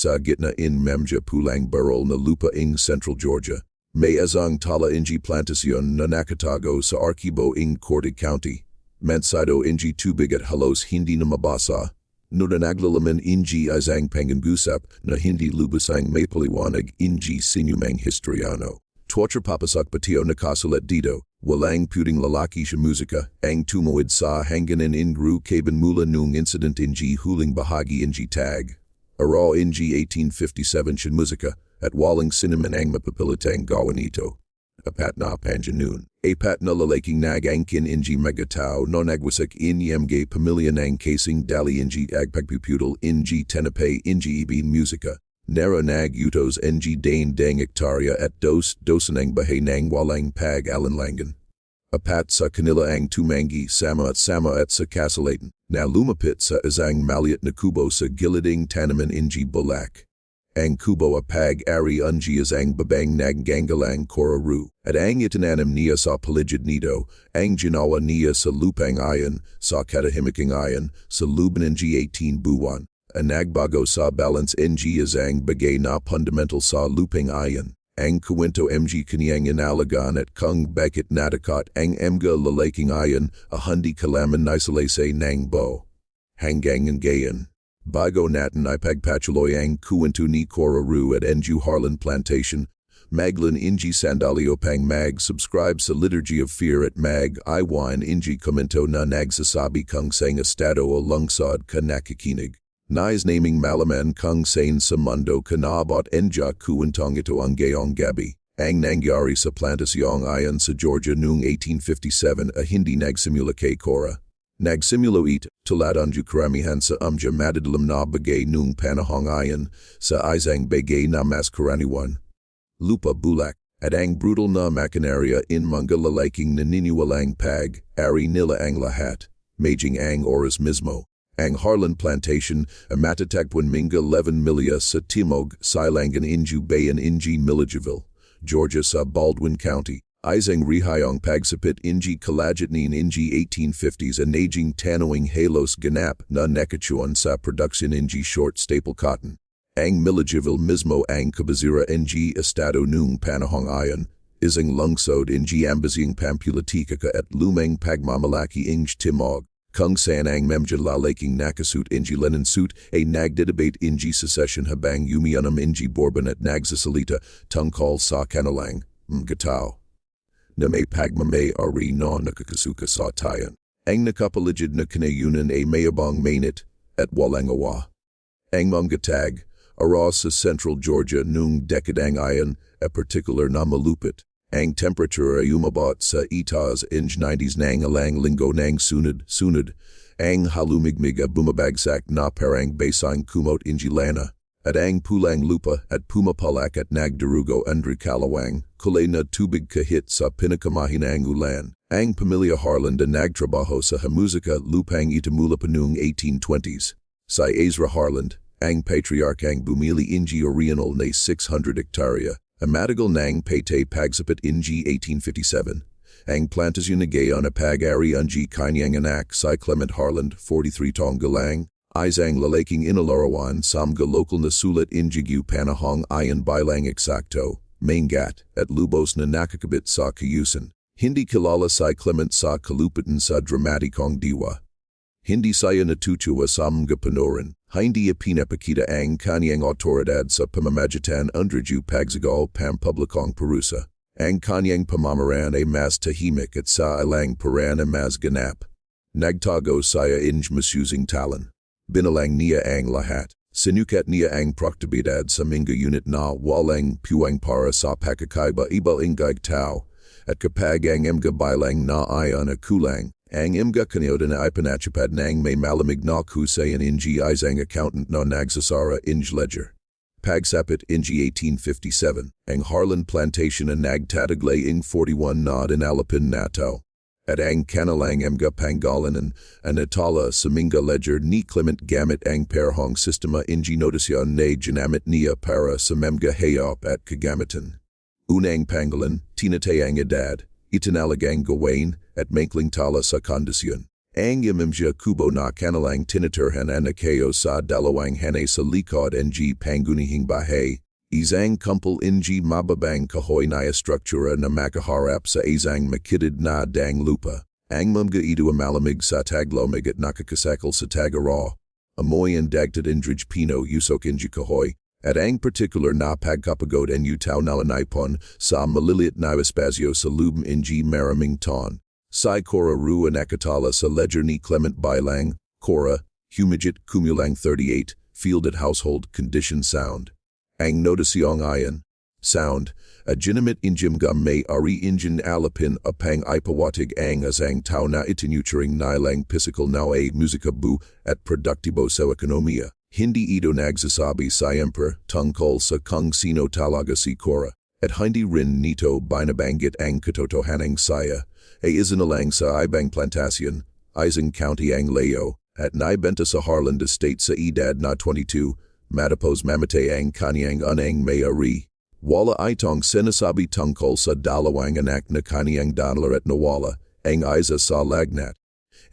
sa gitna in memja pulang barol na lupa ing Central Georgia. May azang tala inji plantasyon na nakatago sa arkibo ing Corte County. Mansido inji tubig at halos hindi na mabasa. Naglalaman inji azang pangangusap na hindi lubusang may paliwanag inji sinumang historyano. Torture papasak patio nakasulat dito, walang puting lalaki siya musika, ang tumawid sa hangganan ingru kaban mula nung incident inji huling bahagi inji tag. Araw inji 1857 siya musika, at walang cinnamon ang mapapilitang gawan ito. Apat na Panginoon. Apat na lalaking nag-angkin inji megatao no nagwasak inyamgay pamilya ng casing dali inji agpagpuputol inji tenape inji ibin musika. Nara nag-utos inji dane dang hektarya at dosanang bahay ng walang pag-alanlangan. Apat sa kanila ang tumangi sama at sa kasalatan na lumapit sa isang maliit na kubo sa giliding tanaman inji bulak. Ang kubo pag-ari unji ang babang nagganggalang koraru, at ang itinanim niya sa paligid nito, ang ginawa niya sa lupang ayon, sa katahimiking ayon, sa luban ng 18 buwan, ang nagbago sa balance ng ang bagay na fundamental sa lupang ayon. Ang kwento kanyang inalagaan at kung bakit natakot ang mga lalaking ayon, hindi kalaman nisalase ng bo. Hanggang ngayon. Bago natin ay pagpatuloy ang kwento ni Koraru at Enju Harlan Plantation, maglan inji sandalio pang mag-subscribe sa Liturgy of Fear at mag-iwan inji komento na nagsasabi kung sang estado o lungsod ka nakikinig. Nais naming malaman kung saan sa mundo ka naabot enja kwentong ito ang gayong gabi. Ang nangyari sa plantasyong ayon sa Georgia noong 1857 hindi nagsimula kay Cora. Nagsimulo ito tulad ang karamihan sa madadalam na bagay nung panahong ayon sa isang bagay na mas karaniwan. Lupa bulak at ang brutal na makinarya in mga lalaking naniniwalang pag-ari nila ang lahat, maging ang oras mismo. Ang Harlan Plantation matatagpuan mga 11 milya sa timog, Silang inju bayan inji Milledgeville, Georgia sa Baldwin County. Isang rihayong pagsapit inji kalajitnin inji 1850s and naging tanawing halos ganap na nekachuan sa production inji short staple cotton. Ang Milledgeville mismo ang kabazira inji estado nung panahong ayon, isang lungsod inji ambasing pampulatika at lumang pagmamalaki inj timog. Kung saan ang memja lalaking nakasuit inji Lenin suit ay nagdedebate inji secession habang umianam inji Bourbon at nagsasalita tungkol sa kanilang gataw. Na may pagmamay-ari na nakakasuka sa tayan. Ang nakapaligid na kanayunan ay mayabang mainit at walang awa. Ang mga tag, ara sa Central Georgia nung dekadang ayon at particular na malupit. Ang temperature ay umabot sa itaas inch 90s nang alang linggo nang sunod. Ang halumigmig bumabagsak na parang basang kumot inji lana. At ang pulang lupa at pumapalak at nagdarugo under kalawang, kulay na tubig kahit sa pinakamahinang ulan. Ang pamilya Harlan na nagtrabaho sa hamusika lupang itamula pa noong 1820s. Sa Ezra Harlan, ang patriarchang bumili inji original na 600 hektarya, matagal nang paytay pagsapit inji 1857. Ang plantasyon na gayon na pag-ari unji kanyang anak si Clement Harlan, 43 tong galang, isang lalaking inalarawan samga lokal na sulat injigu panahong ayon bilang eksakto, maingat, at lubos na nakakabit sa kayusan. Hindi kilala si Clement sa kalupitan sa dramatikong diwa. Hindi saya natutuwa sa mga panorin, hindi pinapakita ang kanyang otoridad sa pamamagitan underju pagsagal pampublikong parusa. Ang kanyang pamamaraan ay mas tahimik at sa ilang paran ay mas ganap. Nagtago saya inj masusing talan. Binalang niya ang lahat. Sinukat niya ang proktibidad sa mga unit na walang puwang para sa pakakaiba ibang tao. At kapag ang mga bilang na ayon at kulang, ang mga kanyoda na ipanachapad ng may malamig na kusayan inji isang accountant na nagsasara inj ledger. Pagsapit inji 1857, ang Harlan Plantation na nagtataglay ing 41 na dinalapin nato. At ang kanilang mga pangalanan ang natala sa mga ledger ni Clement gamit ang perhong sistema inji notasyon na ginamit niya para sa mga hayop at kagamitan. Unang pangalan, tinatayang edad, itinalagang gawain, at maikling tala sa kondisyon. Ang imimja Kubo na kanilang tinatirhan anakayo sa dalawang hane sa likod ng pangunihing bahay. Isang kumpul ng mababang kahoy na struktura na makaharap sa isang makitid na dang lupa. Ang mga ito malamig sa taglomig at nakakasakal sa tagaraw. Amoy ang dagtad indrij pino usok ng kahoy. At ang particular na pagkapagod en utaw nalanipon sa maliliit na espasyo sa lubm ng maraming ton. Sa Cora Rua Nakatala sa ledger ni Clement Bilang, Cora, Humidget Cumulang 38, Field at Household Condition Sound. Ang notasyong ayan. Sound, a ginamit injim gam may ari injin alapin upang ipawatig ang asang tao na itinuturing nilang physical na a musika bu at produktibo sa ekonomiya. Hindi ito nagsasabi siempre tungkol sa kung sino talaga si Cora, at hindi rin nito binabanggit ang katotohanang saya, ay isinalang sa ibang plantasyon, isang county ang Leo, at naibenta sa Harlan Estate sa edad na 22, matapos mamatay ang kanyang unang may-ari. Wala itong sinasabi tungkol sa dalawang anak na kanyang danalar at nawala, ang isa sa lagnat.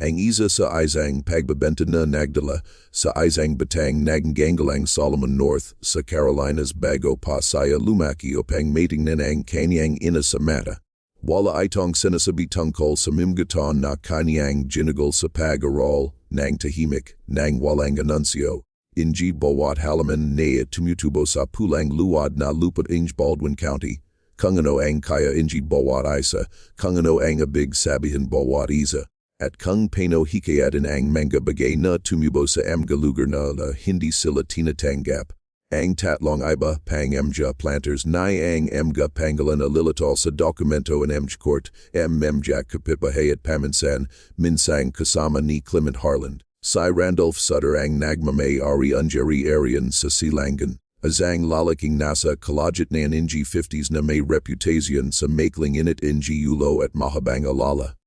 Ang isa sa isang pagbabenta na nagdala sa isang batang nagganggalang Solomon North sa Carolinas bago pa saya lumaki upang matingnan ang kanyang ina sa mata. Wala itong sinasabi tungkol sa mimgaton na kanyang ginagol sa pag-aral ng tahimik ng walang anunsyo. Inji bawat halaman na tumutubo sa pulang luwad na lupa ng Baldwin County. Kung ano ang kaya inji bawat isa, kung ano ang abig sabihin bawat isa. At kung paano hikayatin ang mga bagay na tumubo sa mga lugar na hindi sila tinatanggap. Ang tatlong iba pang mga planters na ang mga pangalan na lilitol sa dokumento ng mga court mga kapitbahay at paminsan minsang kasama ni Clement Harland. Si Randolph Sutter ang nagmamay-ari Ungeri Arian sa Silangan. Azang lalaking nasa kalajit na ng 50s na may reputation sa maikling init ng ulo at mahabang alala.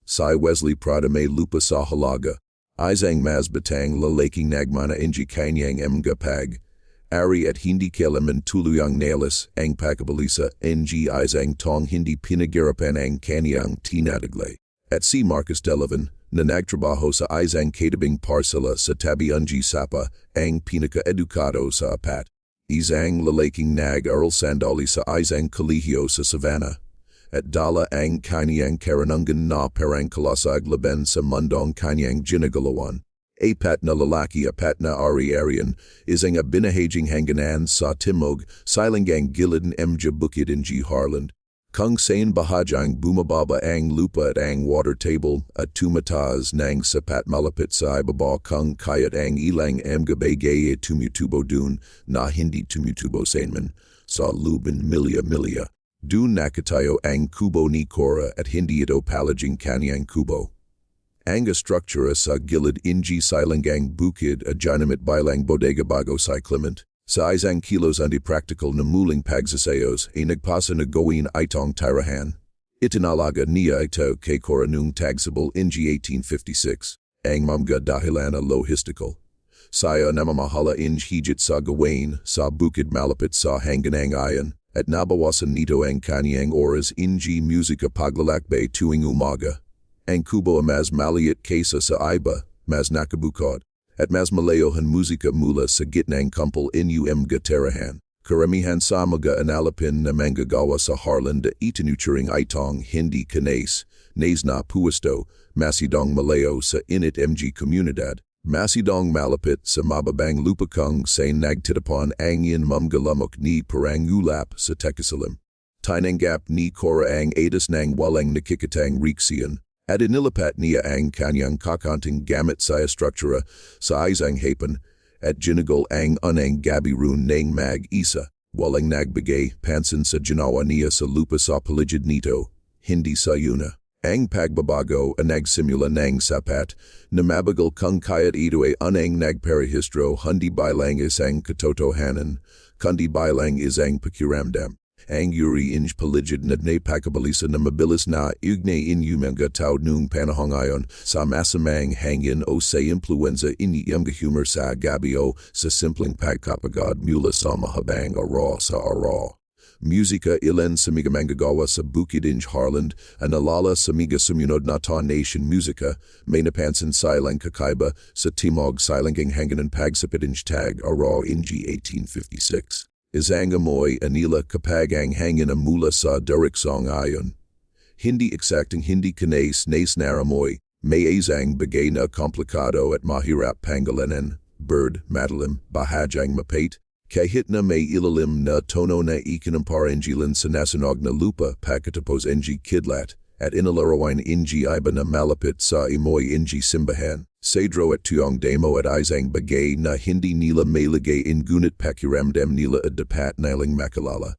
Si Wesley Prada may lupa sa halaga. Isang mas batang lalaking nagmana ng kanyang mga pag. Ari at hindi kailanman tuluyang nalis ang pagkabalisa ng isang tong hindi pinagirapan ang kanyang tinataglay. At si Marcus Delavan, na nagtrabaho sa isang katabing parsela sa tabi ng sapa, ang pinaka-edukado sa apat. Isang lalaking nag-aral sandali sa isang kolehiyo sa Savannah. At dala ang kanyang karanungan na parang kalasag laban sa mundong kanyang ginagalawan. Apat na lalaki apat na ari-arian, isang binahaging hangganan sa timog, silangang gilid ng mga bukid ng Harland. Kung saan bahadyang bumababa ang lupa at ang water table at tumataas ng sapat malapit sa ibaba kung kaya't ang ilang mga bagay ay tumutubo dun na hindi tumutubo saan sa lubin milya-milya. Dun nakatayo ang kubo ni Cora at hindi ito palaging kanyang kubo. Ang struktura sa gilid ng silangang bukid at ginamit bilang bodega bago si Clement. Sa isang kilos anti practical na muling pagsasayos ay nagpasa na gawin itong tirahan. Itinalaga niya ito kay Cora nung tagsibol ng 1856. Ang mga dahilan na logistical. Saya namamahala ng higit sa gawain sa bukid malapit sa hangganang ayan. At nabawasan nito ang kanyang oras ng musika paglalakbay tuwing umaga. Ang kubo mas maliit kaysa sa iba, mas nakabukod, at mas malayo ang musika mula sa gitnang kumpul ng mga tirahan. Karamihan sa mga analapin na manggagawa sa Harlan na itinuturing itong hindi kanais, na puwesto, masidong malayo sa init mga komunidad. Masidong malapit sa mababang lupa kung saan nagtitipon ang mga lamok ni parangulap sa Tekasalim. Tinanggap ni Cora ang adas ng walang nakikitang riksiyan, at inilapat niya ang kanyang kakanting gamit sa struktura sa isang hapan, at ginagol ang unang gabirun ng mag-isa. Walang nagbigay pansin sa ginawa niya sa lupa sa Paligid nito, hindi sa yuna. Ang pagbabago ang nagsimula ng sapat na mabagal kung kaya't ito ay unang nagparehistro hindi bilang isang katotohanan, kundi bilang isang pakiramdam. Ang yuri ng Paligid na napakabalisa na mabilis na ignay inyong mga tao nung panahon ngayon sa masamang hangin o sa influenza inyong humor sa gabi o sa simpleng pagkapagod mula sa mahabang araw sa araw. Musika ilan samiga manggagawa sa bukid inj Harland, analala samiga sumunod na ta nation musika, may napansin silang kakaiba sa timog silanging hanganan pagsapit inj tag araw inji 1856. Isang amoy anila kapag ang hangin mula sa diriksong ayon. Hindi exacting hindi kanais nais naramoy, may isang bagay na komplikado at mahirap pangalanan, bird, madalim, bahajang mapait, kahit na may ilalim na tono na ikinamparangilan sa nasunog na lupa pagkatapos ng kidlat, at inalarawan ng iba na malapit sa imoy ng simbahan. Cedro at tuyong demo at isang bagay na hindi nila mailagay ngunit pakiramdam nila at dapat nilang makalala.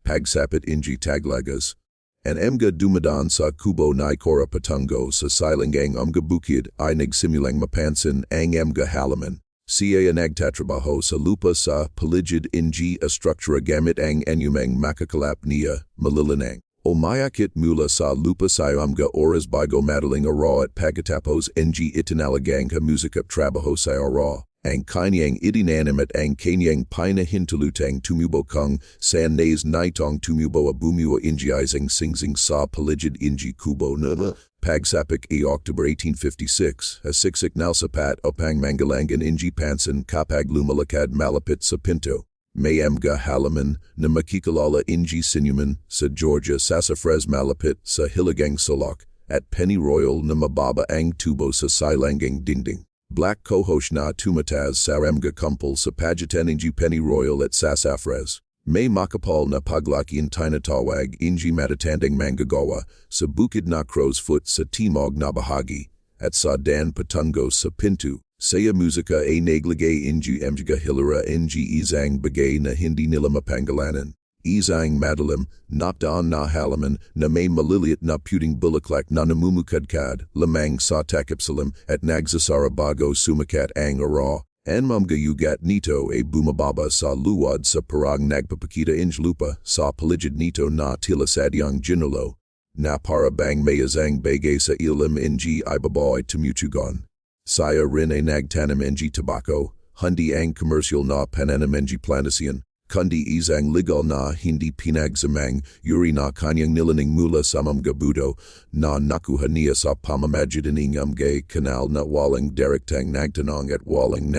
Pagsapit ng taglagas. An mga dumadaan sa Kubo na kora patungo sa silangang mga bukid ay nagsimulang mapansin ang mga halaman. Siya nagtatrabaho sa lupa sa Paligid ng struktura gamit ang anumang makakalap niya, malilinang. Umayakit mula sa lupa sa mga oras bago madaling araw at pagkatapos ng itinalagang musika trabaho sa araw. Ang kanyang itinanim at ang kanyang pinahintulutang tumubo kung saan nais naitong tumubo a bumuo isang singsing sa Paligid ng Kubo na pagsapik October 1856, siksik nalsapat upang manggalangan ng pansin kapag lumalakad malapit sa pinto. May mga halaman na makikilala ng sinuman sa Georgia sasafres malapit sa Hilagang Salok at pennyroyal na mababa ang tubo sa silangang dingding. Black cohosh na tumataz sa mga kumpul sa pagitan ng pennyroyal at sasafres. May makapal na paglakian tinatawag ng matatandang manggagawa sa bukid na crowsfoot sa timog na bahagi at sa dan patungo sa pinto. Saya musika ay naglagay ng mga hilera ng isang bagay na hindi nila mapangalanan. Isang madalim, nakdaan na halaman na may maliliit na puting bulaklak na namumukadkad, lamang sa takipsalim at nagsasara bago sumakat ang araw. Ang mga yugat nito ay bumababa sa luwad sa parang nagpapakita ng lupa sa paligid nito na tila sadyang ginulo, na para bang may isang bagay sa ilim ng ibaba ay tumutugon. Saya rin ay nagtanim ng tobacco, hindi ang commercial na pananam ng plantasyon, kundi isang legal na hindi pinagsamang yuri na kanyang nilaning mula sa mga budo na nakuha niya sa pamamagitan ng mga kanal na walang direktang nagtanong at walang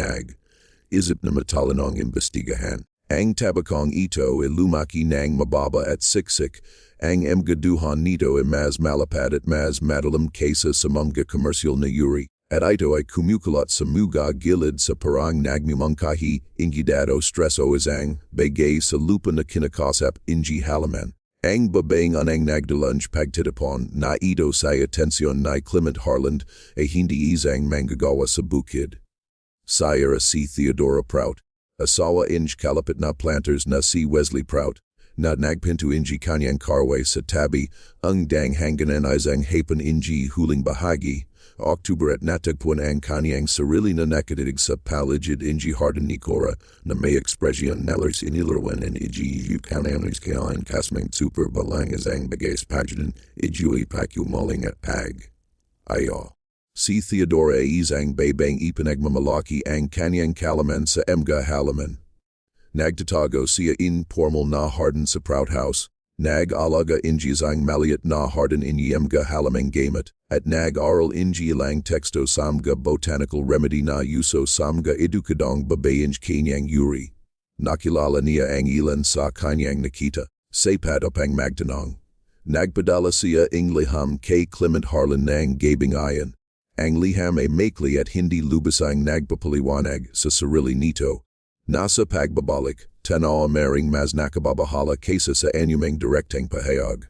isip na matalinong imbestigahan. Ang tabakong ito ay lumaki ng mababa at siksik, ang mga duhan nito ay mas malapad at mas madalim kaysa sa mga commercial na yuri. At ito ay kumukulot sa mga gilid sa parang nagmumungkahi ingidado streso isang bagay sa lupa na kinakasap ng halaman. Ang babaeng anang nagdalunj pagtitipon na ito sa atensyon na Clement Harland ay hindi isang manggagawa sa bukid. Saya si Theodora Prout, asawa ng kalapit na planters na si Wesley Prout, na nagpinto ng kanyang karway sa tabi ang dang hanganan isang hapan ng huling bahagi. October at natagpuan ang kanyang sarili na nakatitig sa Paligid ng Harden ni Cora na may ekspresyon nalas inilarawan ng kanayanis kayain kasmang super balang isang bagay pagitan pagyo muling at pag. Ayo. Si Theodora isang babang ipinagmamalaki ang kanyang kalaman sa mga halaman. Nagtatago siya informal na Harden sa Prout House. Nag-alaga ng isang maliit na Harden in mga halamang gamit, at nag-aral ng ilang teksto sa mga botanical remedy na yuso sa mga edukadong babaeng kanyang yuri. Nakilala niya ang ilan sa kanyang nakita, sapat upang magtanong. Nagpadala siya ng liham kay Clement Harland ng gabing ayon. Ang liham ay maikli at hindi lubasang nagpapaliwanag sa sarili nito. Nasa pagbabalik, tanaw maring mas nakababahala kaysa sa anumang direktang pahayag.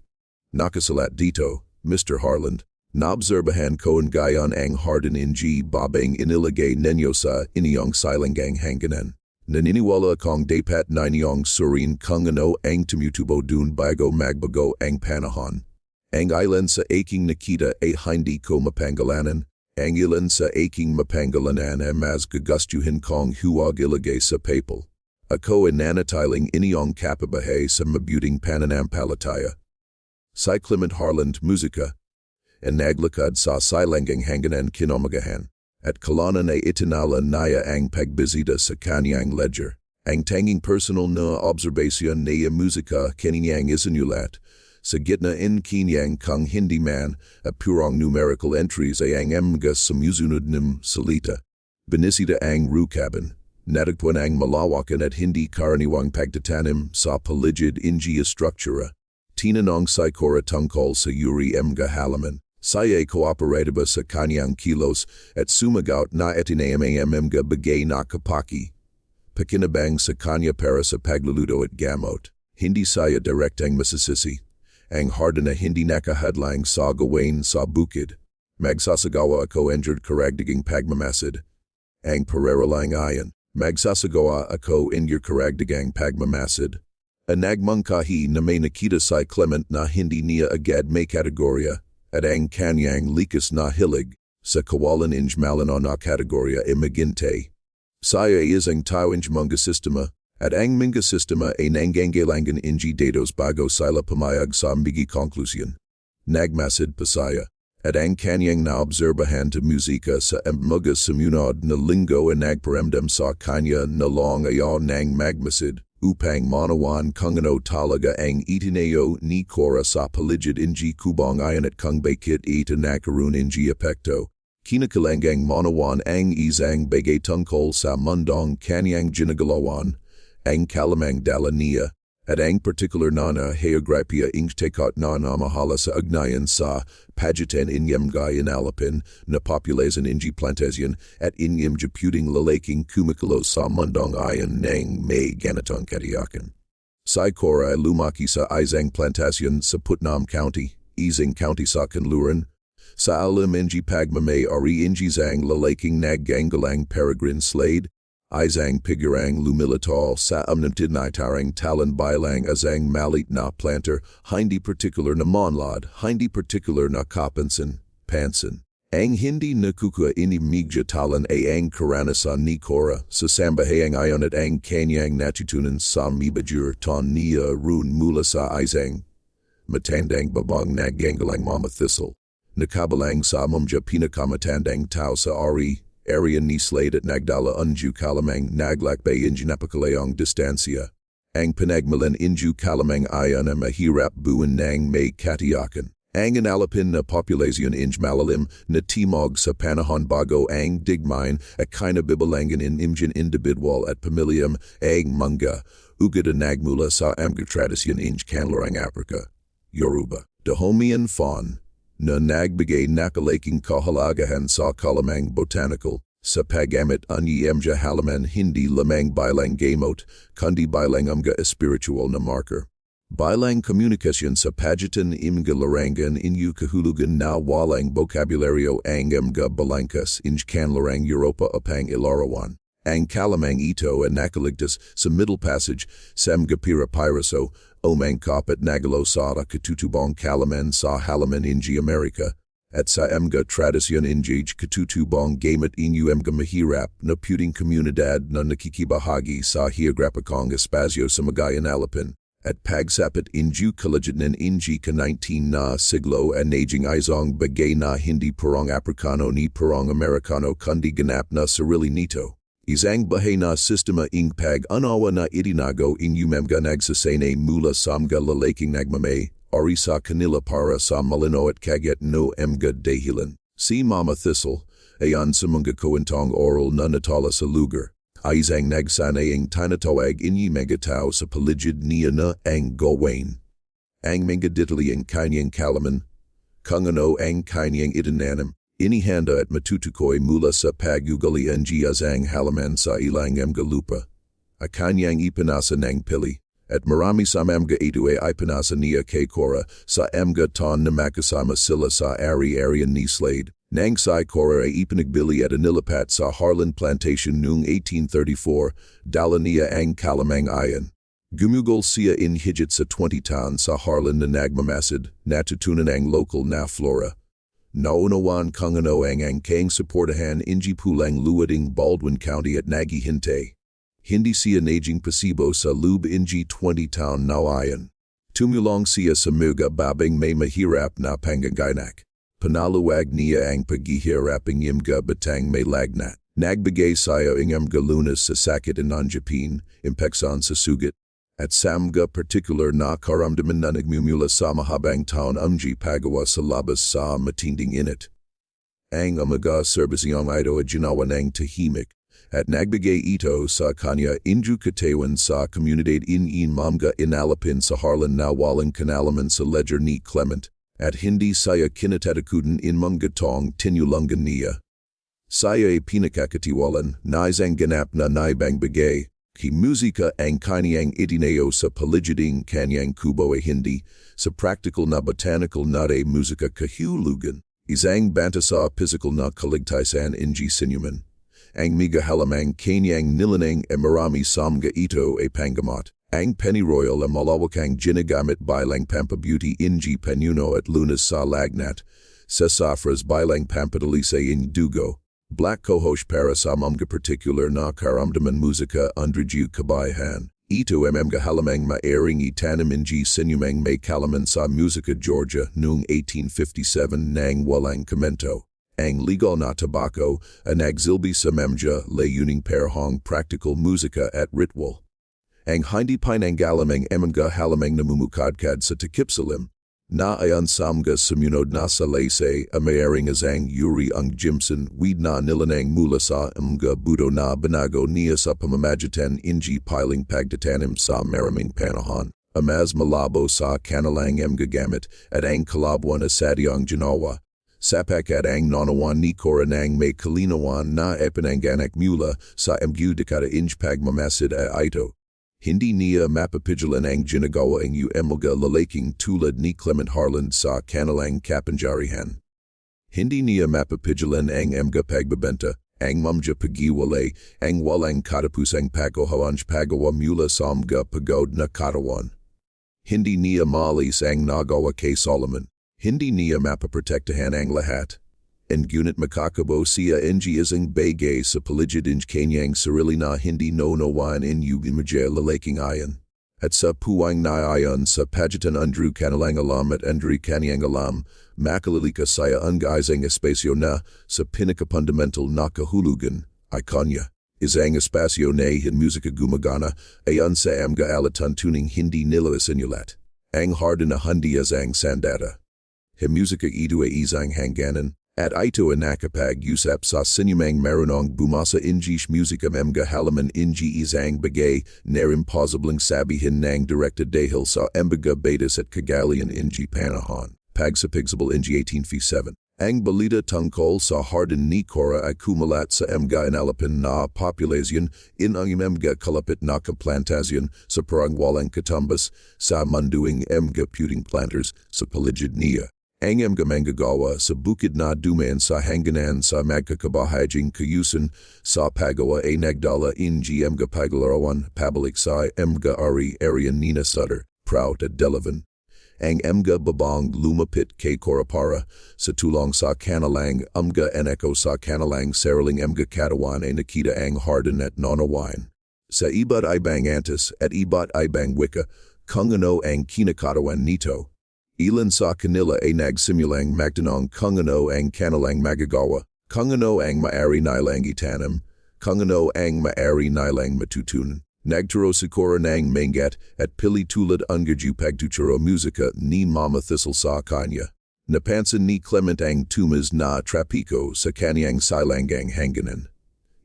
Nakasalat dito, Mr. Harland, naobserbahan ko ang gayon ang Harden ng babang inilagay ninyo sa inyong silangang hanganan. Naniniwala akong dapat na inyong surin kung ano ang tumutubo dun bago magbago ang panahon. Ang ilan sa aking nakita ay hindi ko mapangalanan. Ang ilan sa aking mapangalanan ay mas gugustuhin kong huwag ilagay sa papel. Ako ay nanatiling inyong kapabahay sa mabuting pananampalataya. Si Clement Harland musika, ang naglakad sa silangang hanganan kinamagahan, at kalanan ay itinala niya ang pagbisita sa kanyang ledger. Ang tanging personal na observasyon na musika kanyang isinulat. Sa gitna in kanyang kung hindi man at purong numerical entries ay ang mga sumusunod ng salita. Binisita ang rukaban. Natagpuan ang malawakan at hindi karaniwang pagtatanim sa paligid inji struktura. Tinanong si Cora tungkol sa yuri mga halaman. Saya kooperatiba sa kanyang kilos at sumagot na itinanim ang mga bagay na kapaki. Pakinabang sa kanya para sa pagluluto at gamot. Hindi saya direktang masasisi. Ang harda na hindi nakahadlang sa gawain sa bukid. Magsasagawa ako injured karagdagang pagmamasid. Ang pareralang ayan. Magsasagawa ako injured karagdagang pagmamasid. Nagmangkahi na may nakita si Clement na hindi niya agad may kategorya at ang kanyang likas na hilig sa kawalan malinaw na kategorya ay maginte. Saya isang taong mga sistema at ang mga sistema ay nangangailangan inji datos bago sila pumayag sa mga konklusyon. Nagmasid pa saya at ang kanyang naobserbahan ta musika sa mga sumunod na linggo ay nagparamdam sa kanya na long ayaw ng magmasid upang manawan kung ano talaga ang itinayo ni Cora sa paligid inji kubong ayon at kung bakit ito nakaroon inji epekto. Kinakalangang manawan ang isang bagay tungkol sa mundong kanyang ginagalawan, ang kalamang dala niya, at ang particular na haeograpia tekot na namahala sa ugnayan sa pagitan inyam gayan alapin na population inji plantasyon at inyam japuting lalaking kumikalo sa mundong ayon ng may ganitong katiyakan. Si Cora ay lumaki sa isang plantasyon sa Putnam County, isang county sa Kanluran. Sa alam inji pagmamay ari inji zang lalaking nagganggalang peregrine slade, isang pigurang lumilitaw sa amnamtidnaitarang talan bilang azang malit na planter, hindi particular na monlad, hindi particular na kapansin, pansin. Ang hindi nakukua inimigja talan ay ang karanasan ni Cora sa sambahayang ayon at ang kanyang natutunan sa mibajur ton niya run mula sa isang matandang babang nagganggalang mama thistle. Nakabalang sa mumja pinakamatandang tao sa area ni slade at nagdala unju kalamang naglakbay inju napakalayong distansya. Ang pinagmalan inju kalamang ayan na mahirap buwan ng may katiyakan. Ang inalapin na populasyon inj malalim na timog sa panahon bago ang digmain at kinabibalangan in imjin individual at pamilyam ang mga ugad nagmula sa mga tradisyon inj kanlarang Africa. Yoruba, Dahomian Fawn, na nagbigay nakalaking kahalagahan sa kalamang botanical, sa pag-amit ani mga halaman hindi lamang bilang gamot, kundi bilang mga espiritual na marker. Bilang komunikasyon sa pagitan mga larangan inyu kahulugan na walang bokabularyo ang mga balangkas inj kanlarang Europa upang ilarawan. Ang kalamang ito ay nakaligtas sa Middle Passage sa mga pirapiraso o mangkap at nagalo sa katutubong kalaman sa halaman inji Amerika at sa mga tradisyon inji katutubong gamit inyu mga mahirap na puting komunidad na nakikibahagi sa geograpikong espasyo sa magayan alapin at pagsapit inju kalajitnan inji ka-19 na siglo at naging isang bagay na hindi parang Afrikano ni parang Amerikano kundi ganap na sarili nito. Isang bahay na sistema ing pag-unawa na itinago inyu mga nagsasane mula sa mga lalaking nagmamay, ari sa kanila para sa malino at kagat no mga dahilan. Si Mama Thistle, ayan sa mga kwentong oral na natala sa lugar. Isang nagsanayang tinatawag inyu mga tao sa paligid niya na ang gawain. Ang mga ditali ang kanyang kalaman, kung ano ang kanyang itinanim. Inihanda at matutukoy mula sa pag-ugali ng ang halaman sa ilang mga lupa. At kanyang ipinasa ng pili, at marami sa mga ito ay ipinasa niya kay Cora sa mga ton na makasama sila sa ari-area ni Slade. Nang si Cora ay ipinagbili at inilapat sa Harlan Plantation noong 1834, dala niya ang kalamang ayan. Gumugol siya in higit sa 20 taon sa Harlan na nagmamasid, natutunan ang local na flora. Naunawan kung ano ang kang suportahan inji pulang luwading Baldwin County at nagihinte. Hindi siya naging pasibo sa loob inji 20 taon nawayan. Tumulong siya sa mga babang may mahirap na pangangainak. Panaluwag niya ang paghihiraping mga batang may lagnat. Nagbigay sayo ingam galunas sa sakit inanjapin, impeksan sa sugat, at samga particular na karamdaman na nagmumula sa mahabang taon pagawa sa labas sa matinding init. Ang umaga servisyong ito ay ginawa ng tahimik, at nagbigay ito sa kanya inju katawan sa komunidad in mamga inalapin sa harlan na walang kanalaman sa ledger ni Clement, at hindi saya kinatatakutan in mga tong tinulangan niya. Saya ay pinakakatiwalan na isang ganap na naibang bigay, ki musika ang kanyang itineo sa paligiding kanyang kubo ay hindi, sa practical na botanical na de musika kahulugan, isang banta sa physical na kaligtasan inji sinuman. Ang miga halamang kanyang nilanang e marami samga ito ay pangamot. Ang pennyroyal ang malawakang ginagamit bilang pampabeauty inji panuno at lunas sa lagnat, sa safras bilang pampadalisa in dugo. Black cohosh para sa mga particular na karamdaman musika andriju kabayhan. Ito mga halamang maaaring itinanim inji sinumang may kalaman sa musika Georgia noong 1857 nang walang komento. Ang legal na tobacco ang nagsilbi sa memja layuning parahong practical musika at ritual. Ang hindi pinanggalamang mga halamang namumukadkad sa takipsalim, na ayan samga sumunod na sa laysay maaaring asang yuri ang Jimson weed na nilanang mula sa mga budo na binago niya sa pamamagitan inji piling pagdatanim sa maraming panahon. Amaz malabo sa kanilang mga gamit at ang kalabwan na sadyang ginawa. Sapak at ang nanawan ni koranang may kalinawan na epinanganak mula sa mga dekada inj pagmamasid a ito. Hindi niya mapapigilan ang ginagawa ang mga lalaking tulad ni Clement Harland sa kanilang kapangyarihan. Hindi niya mapapigilan ang mga pagbebenta, ang mga pagiwalay, ang walang katapusang paghahanj pagawa mula sa mga pagod na katawan. Hindi niya maalis ang nagawa kay Solomon. Hindi niya mapaprotektahan ang lahat. Ngunit makakabo siya inji isang bagay sa paligid inj kanyang sarili na hindi nonawan inyu imajay lalaking ayan. At sa puwang na ayan sa pagitan andru kanilang alam at andri kanyang alam, makalilika saya ang espasyo na sa pinaka-fundamental na kahulugan, ay kanya. Isang espasyo na hin musika gumagana ayan sa mga alatuntuning hindi nila isinulat. Ang harda na hindi isang sandata. Hin musika ito ay isang hangganan. At ito nakapag-usap sa sinumang marunong bumasa injish musika mga halaman inji isang bagay na imposibleng sabihin ng direkta dahil sa mga betas at kagalian inji panahon. Pagsapigsable inji 1857. Ang balita tungkol sa hardin ni Cora ay kumalat sa mga inalapin na populasyon in ang mga kalapit na kaplantasyon sa parang walang katumbas sa munduing mga puting planters sa paligid niya. Ang mga manggagawa sa bukid na dumaan sa hangganan sa magkakabahaging kayusan sa pagawa ay nagdala inji mga paglarawan pabalik sa mga ari-arian nina Sutter, Prout at Delavan. Ang mga babang lumapit kay Korapara sa tulong sa kanilang mga eneko sa kanilang sariling mga katawan ay nakita ang harden at nonawain. Sa iba't ibang antas at iba't ibang wika, kung ano ang kinakatawan nito. Ilan sa kanila ay nagsimulang magtanong kung ano ang kanilang magagawa, kung ano ang maaari nilang itanim, kung ano ang maaari nilang matutunan. Nagturo siguro ng mangat at pili tulad angaju pagtuturo musika ni Mama Thistle sa kanya. Napansin ni Clement ang tumas na trapiko sa kanyang silangang hangganan.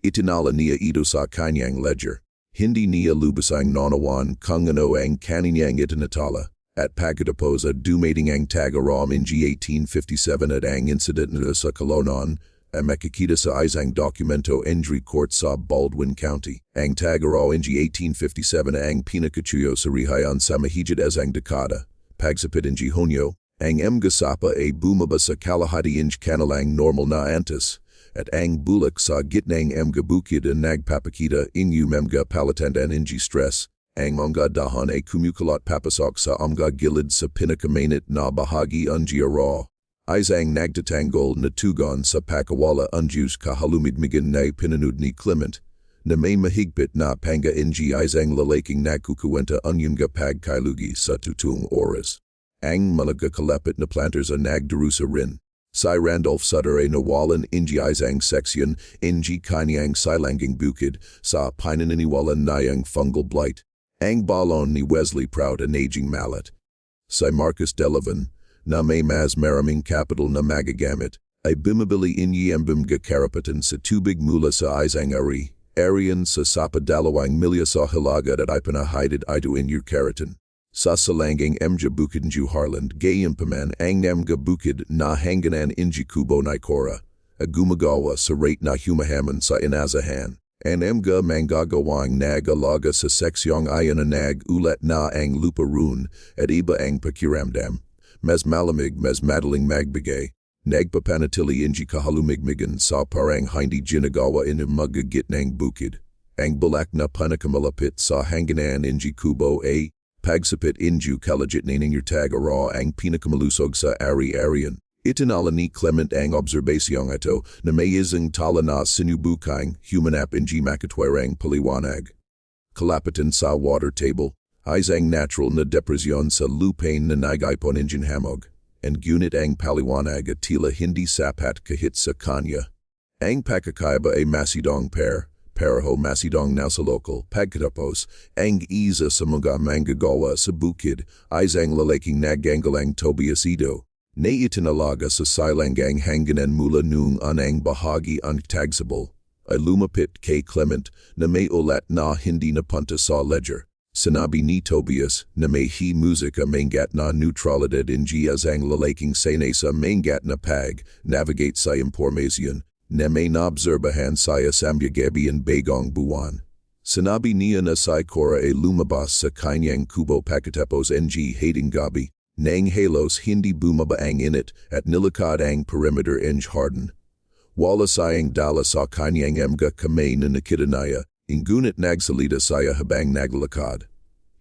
Itinala niya ito sa kanyang ledger. Hindi niya lubasang nonawan kung ano ang kanyang itinatala. At pagkatapos dumating ang tagaram in G1857 at ang incident na sa Kalonon, makikita sa isang dokumento entry court sa Baldwin County. Ang tagaraw in G1857 ang pinakachuyo sa rihayan sa mahigit isang dekada. Pagsapit in Hunyo, ang mga sapa ay bumaba sa kalahati inch kanilang normal na antas, at ang bulak sa gitnang mga bukid ang nagpapakita inyu mga palatandan in stress. Ang mga dahon ay kumukulot papasok sa mga gilid sa pinakamainit na bahagi unji raw. Isang nagtatanggol na tugon sa pakawala unjus kahalumidmigan na pinanood ni Clement, na may mahigpit na panga inji isang lalaking nagkukuwenta unyong pagkailugi sa tutong oras. Ang mga kalapit na planters ang nagdarusa rin. Si Randolph Sutter a nawalan inji isang seksyon, inji kanyang silanging bukid, sa pinaniniwalan niyang fungal blight. Ang balon ni Wesley Prout an aging mallet. Si Marcus Delavan, na may mas maraming capital na magagamit, ay bumabili inyi embim karapatan sa tubig mula sa isang ari, arian sa sapadalawang milya sa hilagad at ipanahidid ito inyong karatin. Sa salanging emja bukid Harland, gayimpaman ang namga bukid na hanganan inji Kubo na Kora, a gumagawa sa rate na humahaman sa inazahan. An emga manggagawang nag-alaga sa seksyong ayan na nag-ulat na ang lupa rune at iba ang pakiramdam. Mas malamig mas madaling magbigay. Nagpapanatili inji kahalumigmigan sa parang hindi ginagawa in magagitnang bukid. Ang balak na panakamalapit sa hanganan inji Kubo a pagsapit inju kalajit ninang tag-araw ang pinakamalusog sa ari-arian. Itinala ni Clement ang obserbasyong ito na may isang tala na sinubukang humanap inji makatwerang paliwanag. Kalapatan sa water table, isang natural na depresyon sa lupain na nagaipon injin hamog, and gunit ang paliwanag at tila hindi sapat kahit sa kanya. Ang pakakaiba ay masidong Paraho masidong nasa local, pagkatapos, ang isa sa mga manggagawa sa bukid, isang lalaking naganggalang Tobias Ido, na itinalaga sa silangang hanganan mula nung anang bahagi ang tagsable, ay lumapit kay Clement na may ulat na hindi napunta sa ledger. Sinabi ni Tobias na may musika mangat na neutralidad inji ang lalaking sanay sa mangat na navigate sa impormasyon, na may naobserbahan saya samyagabi and bagong buwan. Sinabi niya na si Cora ay lumabas sa kanyang kubo pagkatapos ng hating gabi, nang halos hindi bumabaang init at nilakad ang perimeter harden. Wala sayang dala sa kanyang mga kamay na nakitanaya, ngunit nagsalita saya habang naglalakad.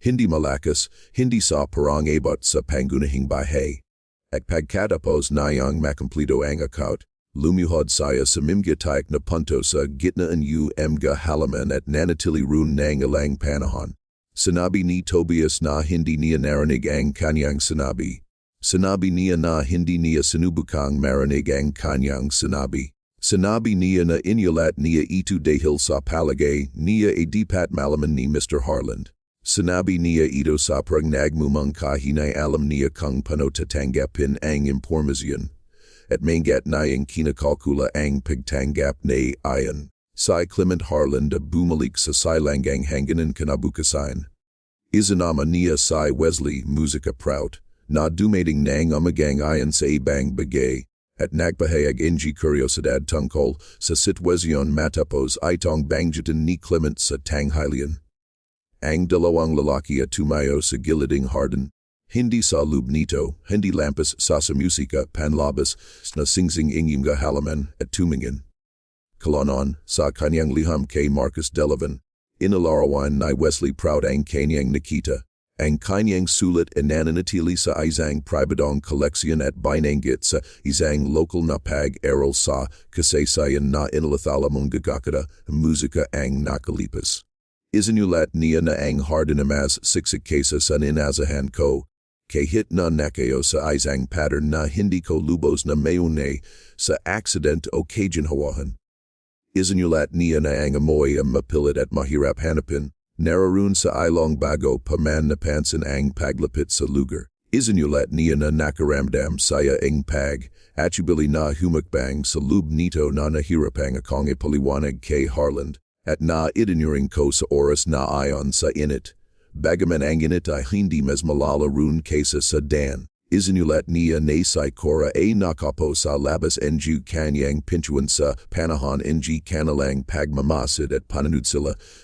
Hindi malakas, hindi sa parang abat sa pangunahing bahay. At pagkatapos niyang makumplito ang account, lumuhod saya sa mimgatayak na punto sa gitnaan mga halaman at nanatili rune ng ilang panahon. Sinabi ni Tobias na hindi niya narinig ang kanyang sinabi. Sinabi niya na hindi niya sinubukang marinig ang kanyang sinabi. Sinabi niya na inulat niya ito dahil sa palagay niya ay dipat malaman ni Mr. Harland. Sinabi niya ito sa prang nagmumang kahinay alam niya kung paano tatanggapin ang impormasyon. At mangat niyang kinakalkula ang pagtanggap na ayon. Si Clement Harland bumalik sa silangang hanganan kinabukasan. Isinama niya si Wesley Musika Prout na dumating nang umagang ayon sa ibang bagay at nagpahayag inji kuryosidad tungkol sa sitwasyon matapos itong banggitin ni Clement sa tanghalian. Ang dalawang lalaki at tumayo sa giliding harden. Hindi sa loob nito, hindi lampas sa musika panlabas na singsing inyong halaman at tumingin. Kalonon, sa kanyang liham kay Marcus Delavan, inilarawan ni Wesley Prout ang kanyang nakita, ang kanyang sulat nananatili sa isang pribadong koleksyon at binanggit sa isang local na pag-aral sa kasaysayan na inilathala mong gagakada musika ang nakalipas. Isinulat niya na ang harden mas siksik kaysa sa inazahan ko, kahit na nakayo sa isang pattern na hindi ko lubos na mayunay sa accident o kaginhawahan. Isinulat niya na ang amoy ang mapilit at mahirap hanapin, naroon sa ilong bago pa man napansin ang paglapit sa lugar. Isinulat niya na nakaramdam saya ang atubili na humakbang sa loob nito na nahirapang akong ipaliwanag kay Harland, at na itinuring ko sa oras na ayon sa init. Bagaman ang init ay hindi mas malala rune kaysa sa dan, isinulat niya na si Cora ay nakapo sa labas ng kanyang pintuan sa panahon ng kanilang pagmamasid at pananod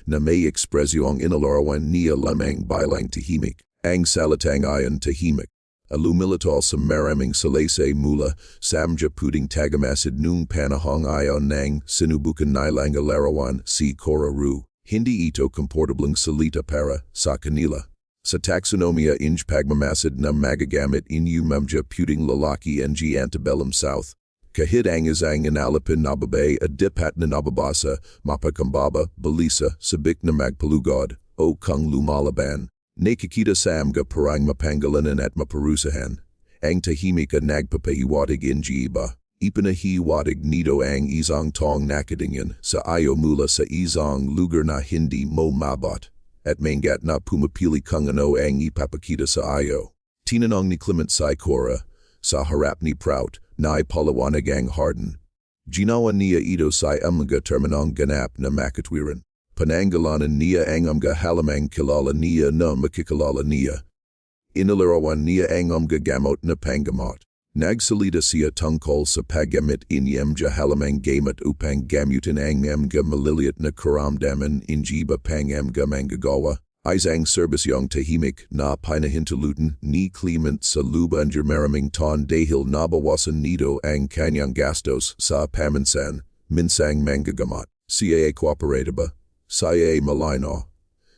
na may ekspresyong inilarawan niya lamang bilang tahimik. Ang salitang ayon tahimik, lumilitaw sa maraming salaysay mula samja puding tagamasid nung panahong ayon ng sinubukan nilang ilarawan si Cora Ru. Hindi ito komportableng salita para sa kanila. Sa taxonomia pagmamasid na magagamit mga puting lalaki ng antebellum South. Kahit ang isang inalipin na babae at dipat na nababasa, mapakambaba, balisa, sabik na magpalugod, o kung lumalaban. Nakikita sa mga parang mapangalanan at maparusahan. Ang tahimik at nagpapahiwatig iba. Ipinahi wadig nido ang isang tong nakadingin sa ayo mula sa isang lugar na hindi mo mabot, at mangat na pumapili kung ano ang ipapakita sa ayo. Tinanong ni Clement si Cora, sa harap ni Prout, na ipalawanag ang harden. Ginawa niya ito sa mga terminong ganap na makatwiran. Panangalanan niya ang mga halamang kilala niya na makikilala niya. Inilarawan niya ang mga gamot na panggamot. Nagsalita siya tungkol sa paggamit inyamja halamang gamot upang gamutin ang mga maliliit na karamdaman injiba pang mga manggagawa. Isang serbisyong tahimik na pinahintulutan ni Clement sa lubanger maraming taon dahil nabawasan nito ang kanyang gastos sa paminsan, minsang manggagamot. Siya ay kooperatiba. Siya ay malino.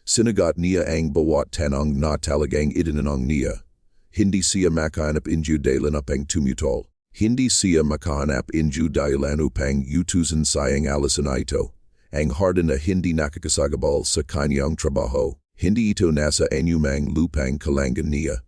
Sinagot niya ang bawat tanong na talagang itinanong niya. Hindi siya makahanap inju dahilan upang tumutol. Hindi siya makahanap inju dahilan upang utusan sayang alisan ito. Ang harden na hindi nakakasagabal sa kanyang trabaho. Hindi ito nasa anumang lupang kalangan niya.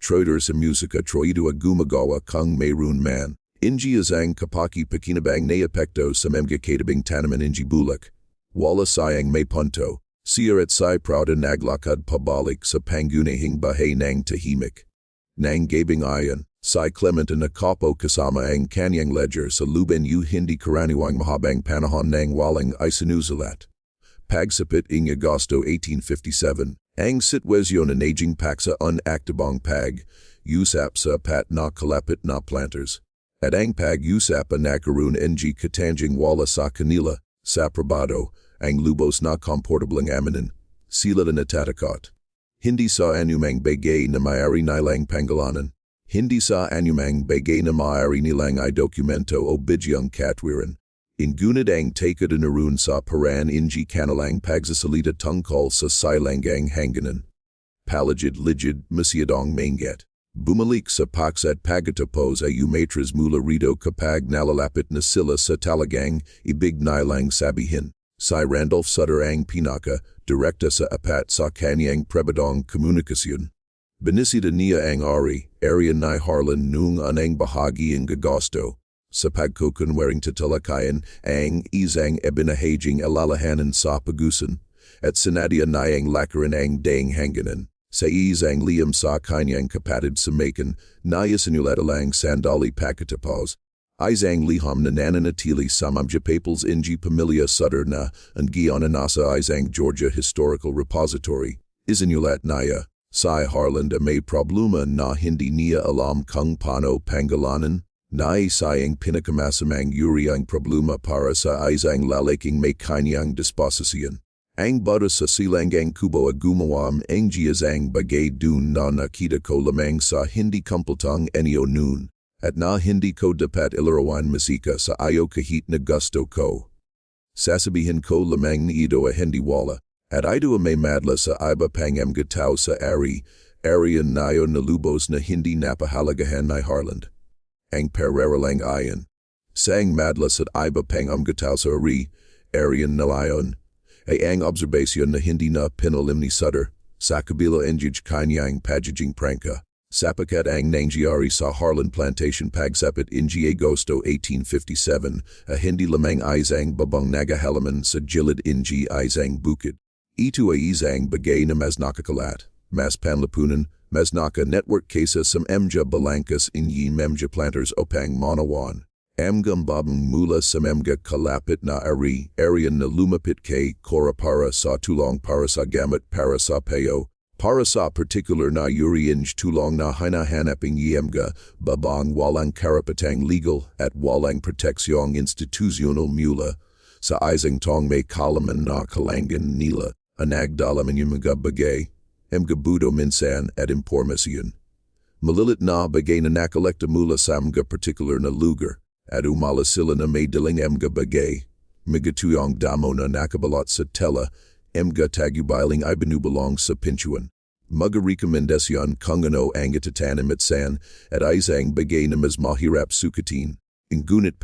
Troder sa musika troido a gumagawa kung mayroon man. Inji ang kapaki pakinabang na epekto sa mga katabing tanaman inji bulak. Wala sayang may punto. Siya at si proud naglakad pabalik sa pangunahing bahay ng tahimik. Nang gabing ayon, si Clement na kapo kasama ang kanyang ledger sa luben hindi karaniwang mahabang panahon ng walang isinusulat. Pagsapit ing Agosto 1857, ang sitwasyon na naging paksa unaktibong pag-usap sa apat na kalapit na planters. At ang pag-usap na nakaroon ng katanjing wala sa kanila, sa prabado, ang lubos na komportabling amanin. Sila na natatakot. Hindi sa anumang bagay na maaari nilang pangalanan. Hindi sa anumang bagay na maaari nilang i-dokumento o bidyang katwiran. Ngunit ang takad na naroon sa paran inji kanilang pagsasalita tungkol sa silangang hangganan. Paligid ligid masyadong mangat. Bumalik sa paksa at pagatapos ay Umatras mula rito kapag nalalapit na sila sa talagang ibig nilang sabihin. Si Randolph Sutter ang pinaka, direkta sa apat sa kanyang pribadong komunikasyon. Binisita niya ang area ni Harlan noong anang bahagi ng Agosto. Sa pagkukunwaring tatalakayan ang isang ibinahaging alalahanan sa pagusan, at sinadya na ang lakaran ang daing hangganan. Sa isang liyam sa kanyang kapatid sa Macon, naiasinulat alang sandali pakatapos. Isang liham na nananatili sa mga papals inji pamilya Sutter na ang giana nasa isang Georgia Historical Repository. Isinulat niya, si Harlan may problema na hindi niya alam kung paano pangalanan, na isang pinakamasamang uri ang problema para sa isang lalaking may kanyang disposisyon. Ang bata sa Silang ang Kubo at gumawa ang isang bagay dun na nakita ko lamang sa hindi kumpletong enyo noon. At na hindi ko dapat ilarawan masika sa ayo kahit na gusto ko. Sasabihin ko lamang ni ito a hindi wala, at ito may madla sa iba pang mga tao sa area nayo na lubos na hindi napahalagahan ni Harland. Ang pararalang ayon. Sang madla sa iba pang mga tao sa area na layon, ay ang obserbasyon na hindi na pinalim ni Sutter, sa kabila engij kanyang pagiging prangka. Sapakat ang nangyari sa Harlan Plantation pagsapit inji Agosto 1857, a hindi lamang isang babang nagahalaman sa gilid inji isang bukid. Ito ay isang bagay na mas nakakalat, mas panlipunan, mas naka network kesa sa mga balangkas inyi mga planters upang manawan. Amgam babang mula sa mga kalapit na area na lumapit kay Cora para sa tulong para sa gamit para sa payo. Para sa particular na uriinj tulong na hinahanaping yemga, babang walang karapatang legal at walang proteksyong institusyonal mula, sa isang tong may kalaman na kalangan nila, anagdalaman yung mga bagay, mga budo minsan at impormasyon. Malilit na bagay na nakolekta mula sa mga particular na lugar, at umala sila na may daling mga bagay, mga tuyong damo na nakabalot sa tela, mga tagubiling ay binubalong sa pinchuan. Mga-rekomendasyon kung ano ang itinanim at san at isang bagay na mas mahirap sukatin. Ngunit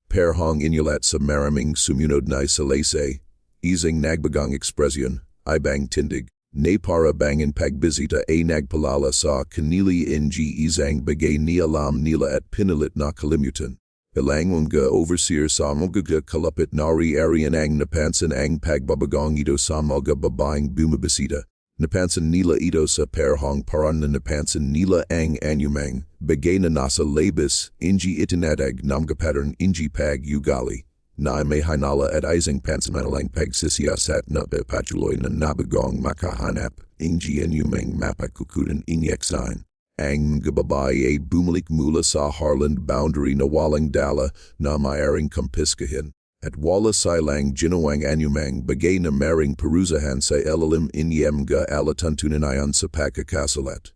perhong inulat sa maraming sumunod na salaysay, isang nagbagang ekspresyon, ibang tindig, na para bangin pagbisita ay nagpalala sa kanili ng isang bagay ni alam nila at pinilit na kalimutan. Ilangunga overseer samulgaga kalapit nari arian ang napansan ang pagbabagong ito samulga babaeng bumabisita. Napansan nila ito sa perhong paran na napansan nila ang anumang bagay na nasa labis, inji itinatag namga pattern inji pag ugali. Na may hinala at isang pansamanalang pagsisiyasat na patuloy na nabagong makahanap, inji anumang mapakukutan inyeksain. Ang mga babae ay bumalik mula sa Harland boundary na walang dala na maaaring kumpiskahin. At wala silang ginawang anumang bagay na maring parusahan sa ilalim inyem ga alatuntunayan sa pagkakasalat.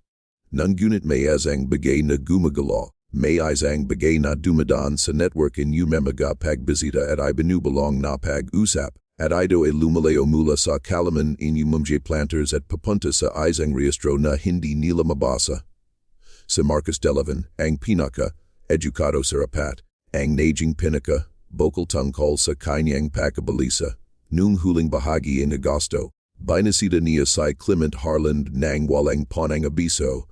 Ngunit may isang bagay na gumagalaw, may isang bagay na dumadaan sa network in umemaga pagbisita at ibinubalong na pag-usap, at ito ay lumalayo mula sa kalaman in umumjay planters at papunta sa isang rehistro na hindi nila mabasa. Si Marcus Delavan, ang pinaka, edukado sa apat, ang naging pinaka, bokal tungkol sa kanyang pagkabalisa, nung huling bahagi in Agosto, binasita niya si Clement Harland nang walang panang abiso,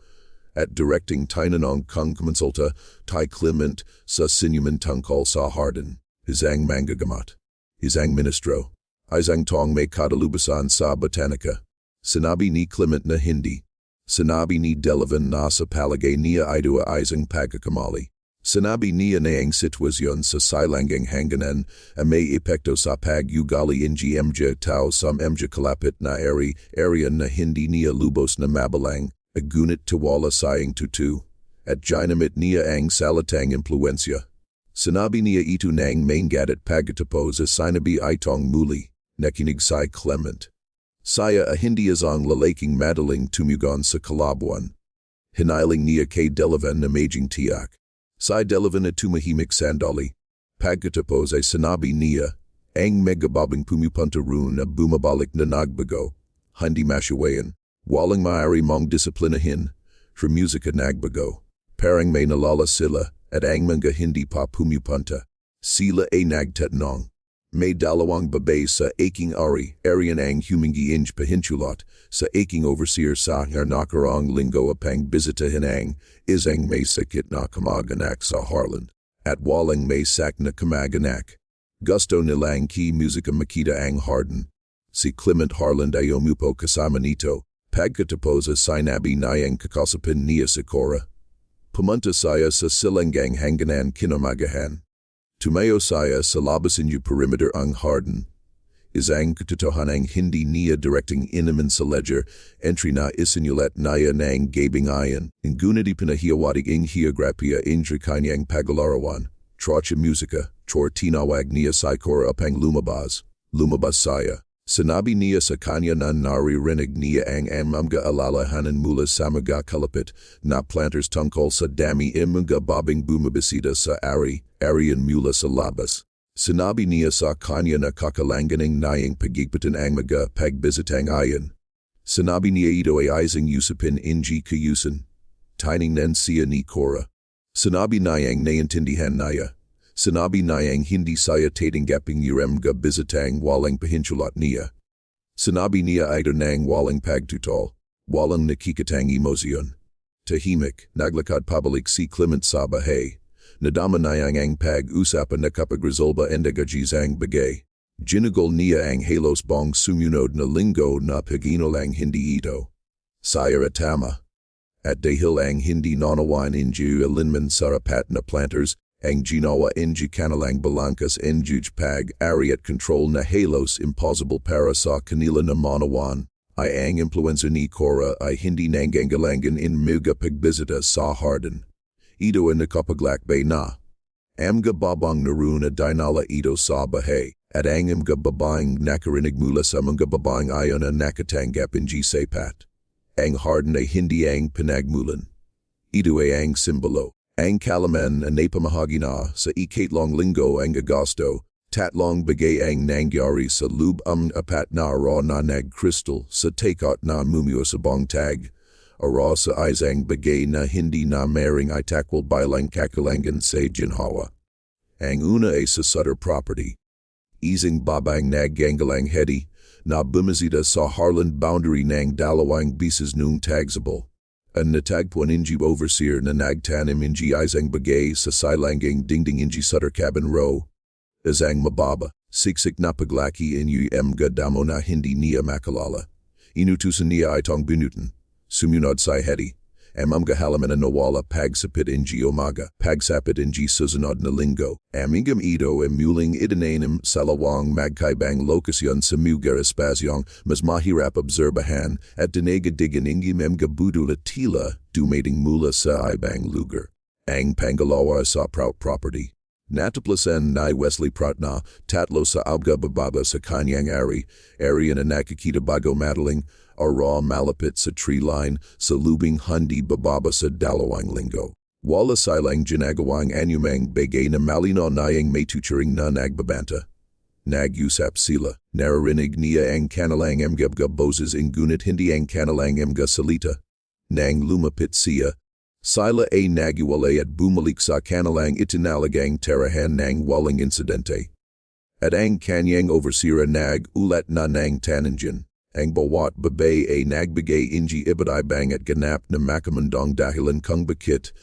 at directing tinanong kung kumonsulta kay Clement sa sinuman tungkol sa Harden, isang manggagamat, isang ministro, isang taong may kadalubasan sa botanika. Sinabi ni Clement na hindi. Sinabi ni Delavan na sa palagay niya ito ay isang pagkakamali. Sinabi niya na ang sitwasyon sa silangang hangganan ay may epekto sa pag-ugali ng tao sa kalapit na area na hindi niya lubos na mabalang, ngunit tiwala sayang tutu, at ginamit niya ang salitang impluensya. Sinabi niya ito nang maingat at pagkatapos sa sinabi itong muli, nakinig si Clement. Saya hindi isang lalaking madaling tumugon sa kalabuan. Hiniling niya kay Delavan na maging tiyak. Si Delavan na tumahimik sandali. Pagkatapos ay sinabi niya, ang megababang pumupunta roon na bumabalik na nagbago. Hindi masyawayan. Walang maaari mong disiplinahin. For musika nagbago. Parang may nalala sila at ang mga hindi pa pumupunta. Sila ay nagtatanong. May dalawang babae sa aking arian ang humingi pahinsulot sa aking overseer sa nakarang linggo upang bisitahin ang isang may sakit na kamag-anak sa Harland at walang may sak na kamag-anak. Gusto nilang key musika Makita ang Harden. Si Clement Harland ay umupo kasama nito, pagkatapos sinabi na ang kakasapin niya sa Cora. Pumunta saya sa Silang hangganan kinamagahan. Tumayo saya sa labas inyo perimeter ang Harden. Isang katotohanang hindi niya directing inaman sa ledger, entry na isinulat naya ng gabing ayan, ngunit ipinahiwatig ang geographiya indri kanyang pagalarawan, trocha musika, chor tinawag niya sa Cora upang lumabas saya. Sinabi niya sa kanya na naririnig niya ang mga alalahanan mula sa mga kalapit na planters tungkol sa dami mga babing bumabisita sa arian mula sa labas. Sinabi niya sa kanya na kakalanganing nayang pagigpatan ang mga pagbisitang ayan. Sinabi niya ito ay isang usapin inji kayusan. Tiningnan siya ni Cora. Sinabi niyang naiintindihan niya. Sinabi niyang hindi saya tatanggaping mga bisitang walang pahinsulot niya. Sinabi niya ito nang walang pagtutol, walang nakikitang emosyon. Tahimik, naglakad pabalik si Clement sa bahay. Nadama niyang ang pag-usapan na kapag-resolba endagajizang bagay. Ginugol niya ang halos bong sumunod na linggo na paginolang hindi ito. Saya at tama. At dahil ang hindi nanawan inju alinman sa apat na planters, ang ginawa inji kanilang balangkas injuj pag-ari at control na halos impossible para sa kanila na manawan, ay ang influenza ni Cora ay hindi nangangailangan in mga pagbisita sa Harden. Ito ay nakapaglakbay na. Mga babang naroon na dinala ito sa bahay, at ang mga babaeng nakarinig mula sa mga babaeng ayon na nakatanggap inji sapat. Ang Harden ay hindi ang pinagmulan. Ito ay ang simbolo. Ang kalaman na napamahagi na sa ikatlong linggo ang Agosto, tatlong bagay ang nangyari sa loob apat na araw na nagkristal sa takot na mumio sa bangtag. Araw sa isang bagay na hindi na maring itakwal bilang kakalangan sa ginhawa. Ang una ay sa Sutter property. Isang babang nagganggalang hedi na bumisita sa Harland boundary ng dalawang bisis noong tagsable. An natagpuan inji overseer na nagtanim inji isang bagay sa silanging dingding inji sutter cabin row. Isang mababa, siksik na paglaki inyu mga damo na hindi niya makalala. Inutusan niya itong binutan. Sumunod sa hedi. Mga halaman na nawala pagsapit inji umaga, pagsapit inji susunod na linggo. Amingam ito muling Itinanim sa lawang magkaibang lokasyon sa mga espasyong mas mahirap obserbahan at dinagadigan ingi mga budula tila dumating mula sa ibang lugar. Ang pangalawa sa property. Nataplasan ni Wesley Pratna, tatlo sa abga bababa sa kanyang area na nakikita bago madaling, raw malapit sa tree line sa lubing hindi bababa sa dalawang linggo. Wala silang ginagawang anumang bagay na malinaw niyang may tuturing na nagbabanta. Nag-usap sila, naririnig niya ang kanilang mga boses ngunit hindi ang kanilang mga salita. Nang lumapit siya, sila ay nagiwalay at bumalik sa kanilang itinalagang terahan ng walang insidente. At ang kanyang overseer nag-ulat na ng tananjan. Ang bawat babae ay nagbigay inji ibang at ganap na makamandang dahilan kung bakit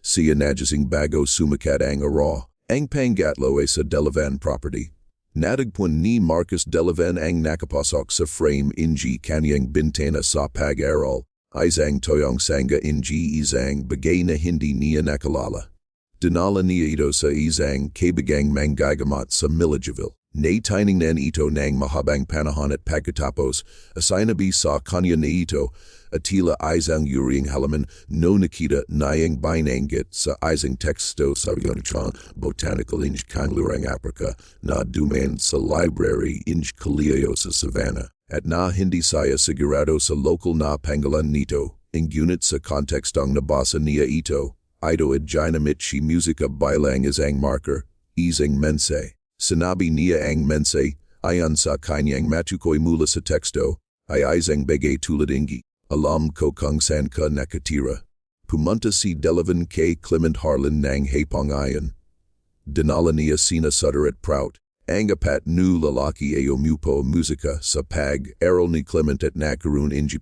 siya najasing bago sumakat ang araw. Ang pangatlo ay sa Delavan property. Natagpuan ni Marcus Delavan ang nakapasok sa frame inji kanyang bintana sa pag-aral. Isang toyong sanga inji isang bagay na hindi niya nakalala. Dinala niya ito sa isang kaibigang manggagamat sa Milledgeville. Naitiningnan ito ng mahabang panahon at pagkatapos, asinabi sa kanya na ito, at tila isang yuring halaman no nakita niyang binanggit sa isang teksto sa Unatras Botanical inj Kanlurang Africa na duman sa library inj Kaliyo sa Savannah. At na hindi saya sigurado sa local na pangalan nito, ngunit sa kontekstong nabasa niya ito at ginamit si musika bilang isang marker, isang mensahe. Sinabi niya ang mensahe, ayon sa kanyang matukoy mula sa teksto, ay isang bagay tulad ingi. Alam ko kung saan ka nakatira. Pumunta si Delavan kay Clement Harlan ng hapangayon. Dinala niya sina Sutter at Prout. Ang apat nu lalaki ay umupo musika sa pag-aral ni Clement at nakaroon inji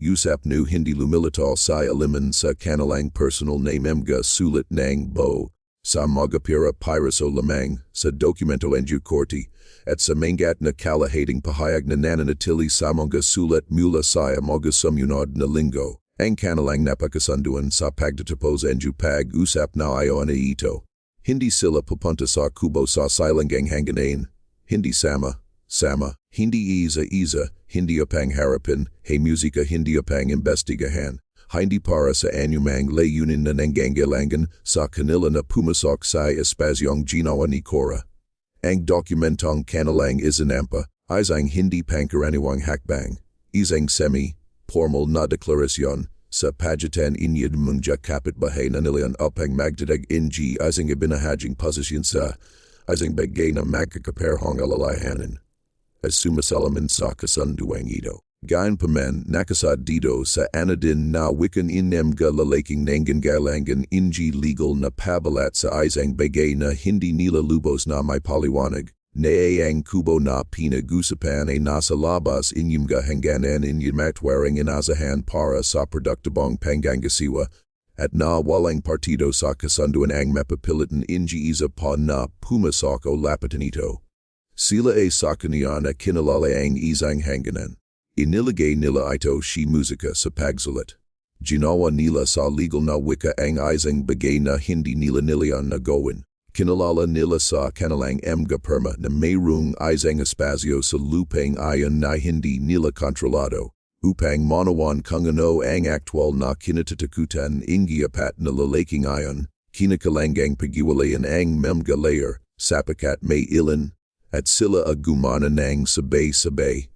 usap nu hindi lumilitaw sa aliman sa kanilang personal na mga sulat ng bo. Sa magapira pyraso lamang sa dokumento enju korte at sa mangat na kalahating pahayag na nananatili sa mga sulat mula sa mga sumunod na linggo. Ang kanilang napakasunduan sa pagtatapos enju pag-usap na ayon ay ito. Hindi sila pupunta sa Kubo sa silangang hangganan. Hindi sama, hindi isa, hindi upang harapin, musika hindi upang investigahan. Hindi para sa anumang layunin na nanggangailangan sa kanila na pumasok sa espasyong ginawa ni Cora. Ang dokumentong kanilang isinampa, isang hindi pangkaraniwang hakbang, isang semi-formal na deklarasyon sa pagitan inyad mga kapitbahay na nilayan upang magdadag inji isang ibinahaging posisyon sa isang bagay na magkakaperhong alalahanin. As sumasalamin sa kasunduang ito. Gayon pa man, nakasad dito sa anadin na wikan mga lalaking nanggangailangan inji legal na pabalat sa isang bagay na hindi nila lubos na may paliwanag, na ang Kubo na pinag-usapan ay nasa labas inyong hangganan inyong matwaring inasahan para sa produktibong panggangasiwa, at na walang partido sa kasunduan ang mapapilitan inji isa pa na pumasok o lapatan ito. Sila ay sa kanya na kinalala ang isang hangganan. Inilagay nila ito si musika sa pagsulat. Ginawa nila sa legal na wika ang isang bagay na hindi nila niliyan na gawin. Kinalala nila sa kanilang mga perma na mayroong isang espasyo sa lupang ayon na hindi nila kontrolado. Upang manawan kung ano ang aktwal na kinatatakutan ingi apat na lalaking ayon, kinakalangang pagiwalayan ang mga layer, sapakat may ilan, at sila gumana ng sabay-sabay.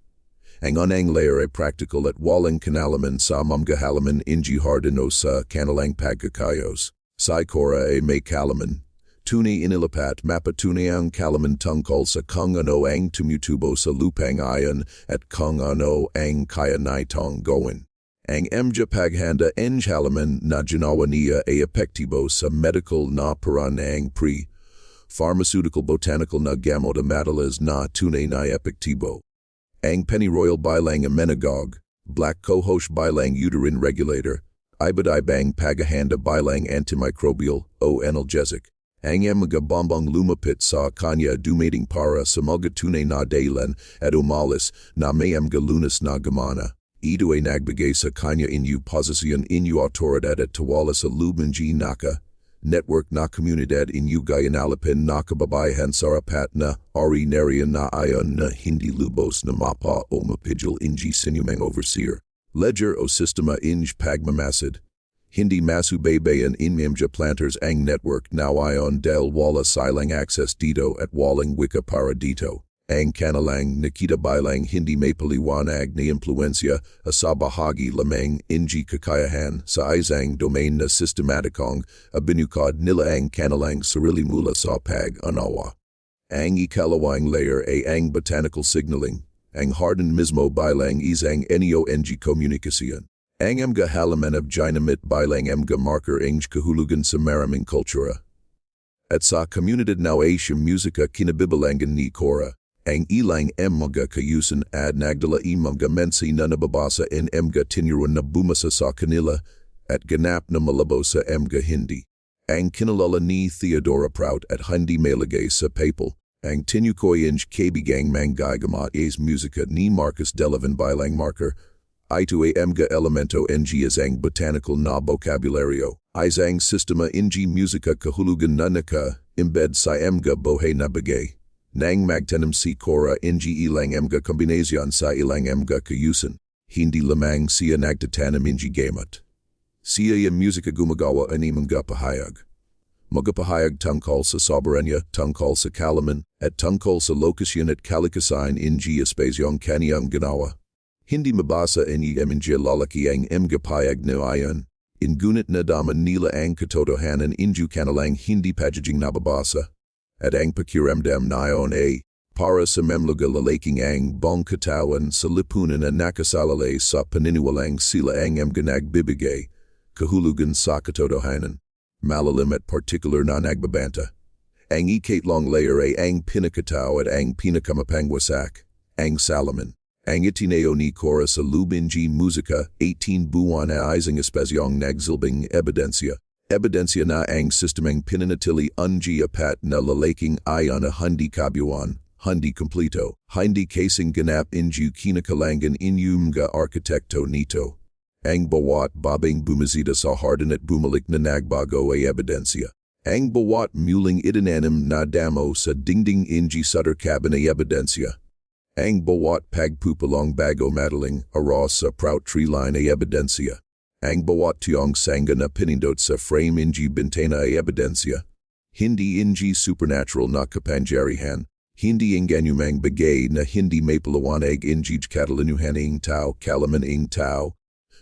Ang unang layer ay practical at walang kanalaman sa mga halaman inji hardino sa kanilang pagkakayos. Sa Cora ay may kalaman. Tunay inilapat mapatunay ang kalaman tungkol sa kung ano ang tumutubo sa lupang ayon at kung ano ang kaya nitong gawin. Ang mga paghanda ng halaman na ginawa niya ay epektibo sa medical na paraan ng pharmaceutical botanical na gamot madalas na tunay na epektibo. Ang pennyroyal bilang amenagog, black cohosh bilang uterine regulator, Ibang pagahanda bilang antimicrobial o analgesic. Ang mga bombong lumapit sa kanya dumating para sa mga tunay na dahilan at umalis na may mga lunas na gumana. Ito ay nagbigay sa kanya inyo posisyon inyo autoridad at tiwala sa lumangi naka network na komunidad inyo gayanalapin na kababayan sa apat na ordinaryan na ayon na hindi lubos na mapa o mapidil inji sinumang overseer. Ledger o sistema inj pagmamasid. Hindi masubaybayan inmamja planters ang network now ayon del wala silang access dito at walang wika para dito. Ang kanilang nakita bilang hindi may paliwanag na impluensya sa bahagi lamang inji kakayahan sa isang domain na sistematikong binukod nila ang kanilang sarili mula sa pag-anawa. Ang ikalawang layer ay ang botanical signaling, ang harden mismo bilang isang NEONG komunikasyon. Ang mga halaman of dynamit bilang mga marker ng kahulugan sa maraming kultura. At sa komunidad na Asia musika kinabibilangan ni Cora. Ang ilang mga kayusan at nagdala mga mensi na nababasa in mga tinuruan na bumasa sa kanila at ganap na malabo sa mga hindi. Ang kinalala ni Theodora Prout at hindi malagay sa papal. Ang tinukoying kabigang manggagamat is musika ni Marcus Delavan bilang marker. Ito ay mga elemento ng ang botanical na vocabulario. Isang sistema ng musika kahulugan na naka-embed sa mga buhay na bagay. Nang magtanim si Cora ng ilang mga kombinasyon sa ilang mga kayusan, hindi lamang siya nagtatanim ng gamot. Siya yung musika gumagawa ng mga pahayag. Mga pahayag tungkol sa soberanya, tungkol sa kalaman, at tungkol sa lokasyon at kalikasan ng espasyong kanyang ginawa. Hindi mabasa ng mga lalaki ang mga pahayag na ayon, ngunit nadaman nila ang katotohanan ng kanilang hindi pagiging nababasa. At ang pakiramdam na ayon ay para sa memluga lalaking ang bong katawan sa lipunan na nakasalalay sa paniniwalang sila ang mga nagbibigay, kahulugan sa katotohanan, malalim at particular na nagbabanta. Ang ikatlong layer ay ang pinakataw at ang pinakamapangwasak, ang salaman. Ang itineo ni Cora sa lubingi musika 18 buwan na isang espasyong nagsilbing ebidensya. Ebidensya na ang sistemang pinanatili unji apat na lalaking ayon na hindi kabuuan, hindi kompleto, hindi kasing ganap inju kinakalangan inyong mga arkitekto nito. Ang bawat babang bumisita sa hardin at bumalik na nagbago ay ebidensya. Ang bawat muling itinanim na damo sa dingding inji sutter cabin ay ebidensya. Ang bawat pagpupulong bago madaling aras sa prout tree line ay ebidensya. Ang bawat tiyong sangga na pinindot sa frame inji bintana ay ebidensya. Hindi inji supernatural na kapangyarihan, hindi inganyumang bagay na hindi may palawanag inji katalinuhan ng tao, kalaman ng tao.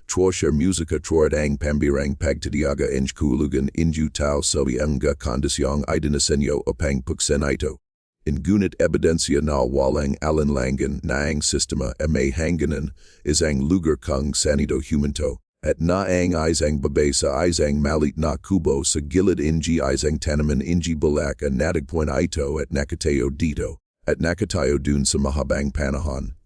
Tuwasya musika tuwad ang pambirang pagtitiaga ng kahulugan inju tao sabi ang kondisyong idinasenyo upang puksen ito. Ngunit ebidensya na walang alinlangan na ang sistema may hangganan is ang lugar kung sanito humanto. At na ang isang babae sa isang malit na kubo sa gilid ng isang tanaman ng bulak at natagpuan ito at nakatayo dito, at nakatayo dun sa mahabang panahon.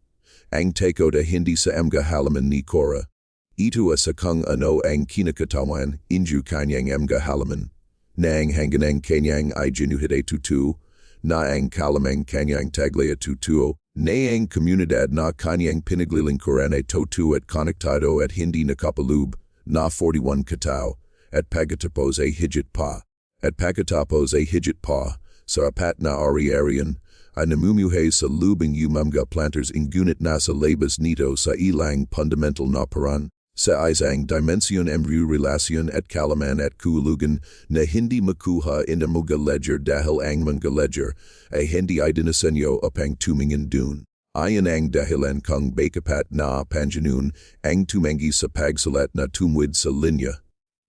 Ang teko da hindi sa mga halaman ni Cora. Ito sa kung ano ang kinakatawan inju kanyang mga halaman. Na ang hangganang kanyang ay ginuhide tutu, na ang kalamang kanyang taglaya tutuo, na ang komunidad na kanyang pinaglilingkuran ay totu at konektado at hindi nakapaloob, na 41 katao, at pagkatapos ay higit pa. At pagkatapos ay higit pa, sa apat na ari-arian, ay namumuhay sa lubing mga planters ngunit nasa labas nito sa ilang fundamental na paran, sa isang dimensyon embryo relasyon at kalaman at kahulugan na hindi makuha in mga ledger dahil ang mga ledger ay hindi idinasenyo upang tumingin dun. Ayon ang dahilan kung bakapat na Panginoon ang tumanggi sa pagsalat na tumwid sa linya.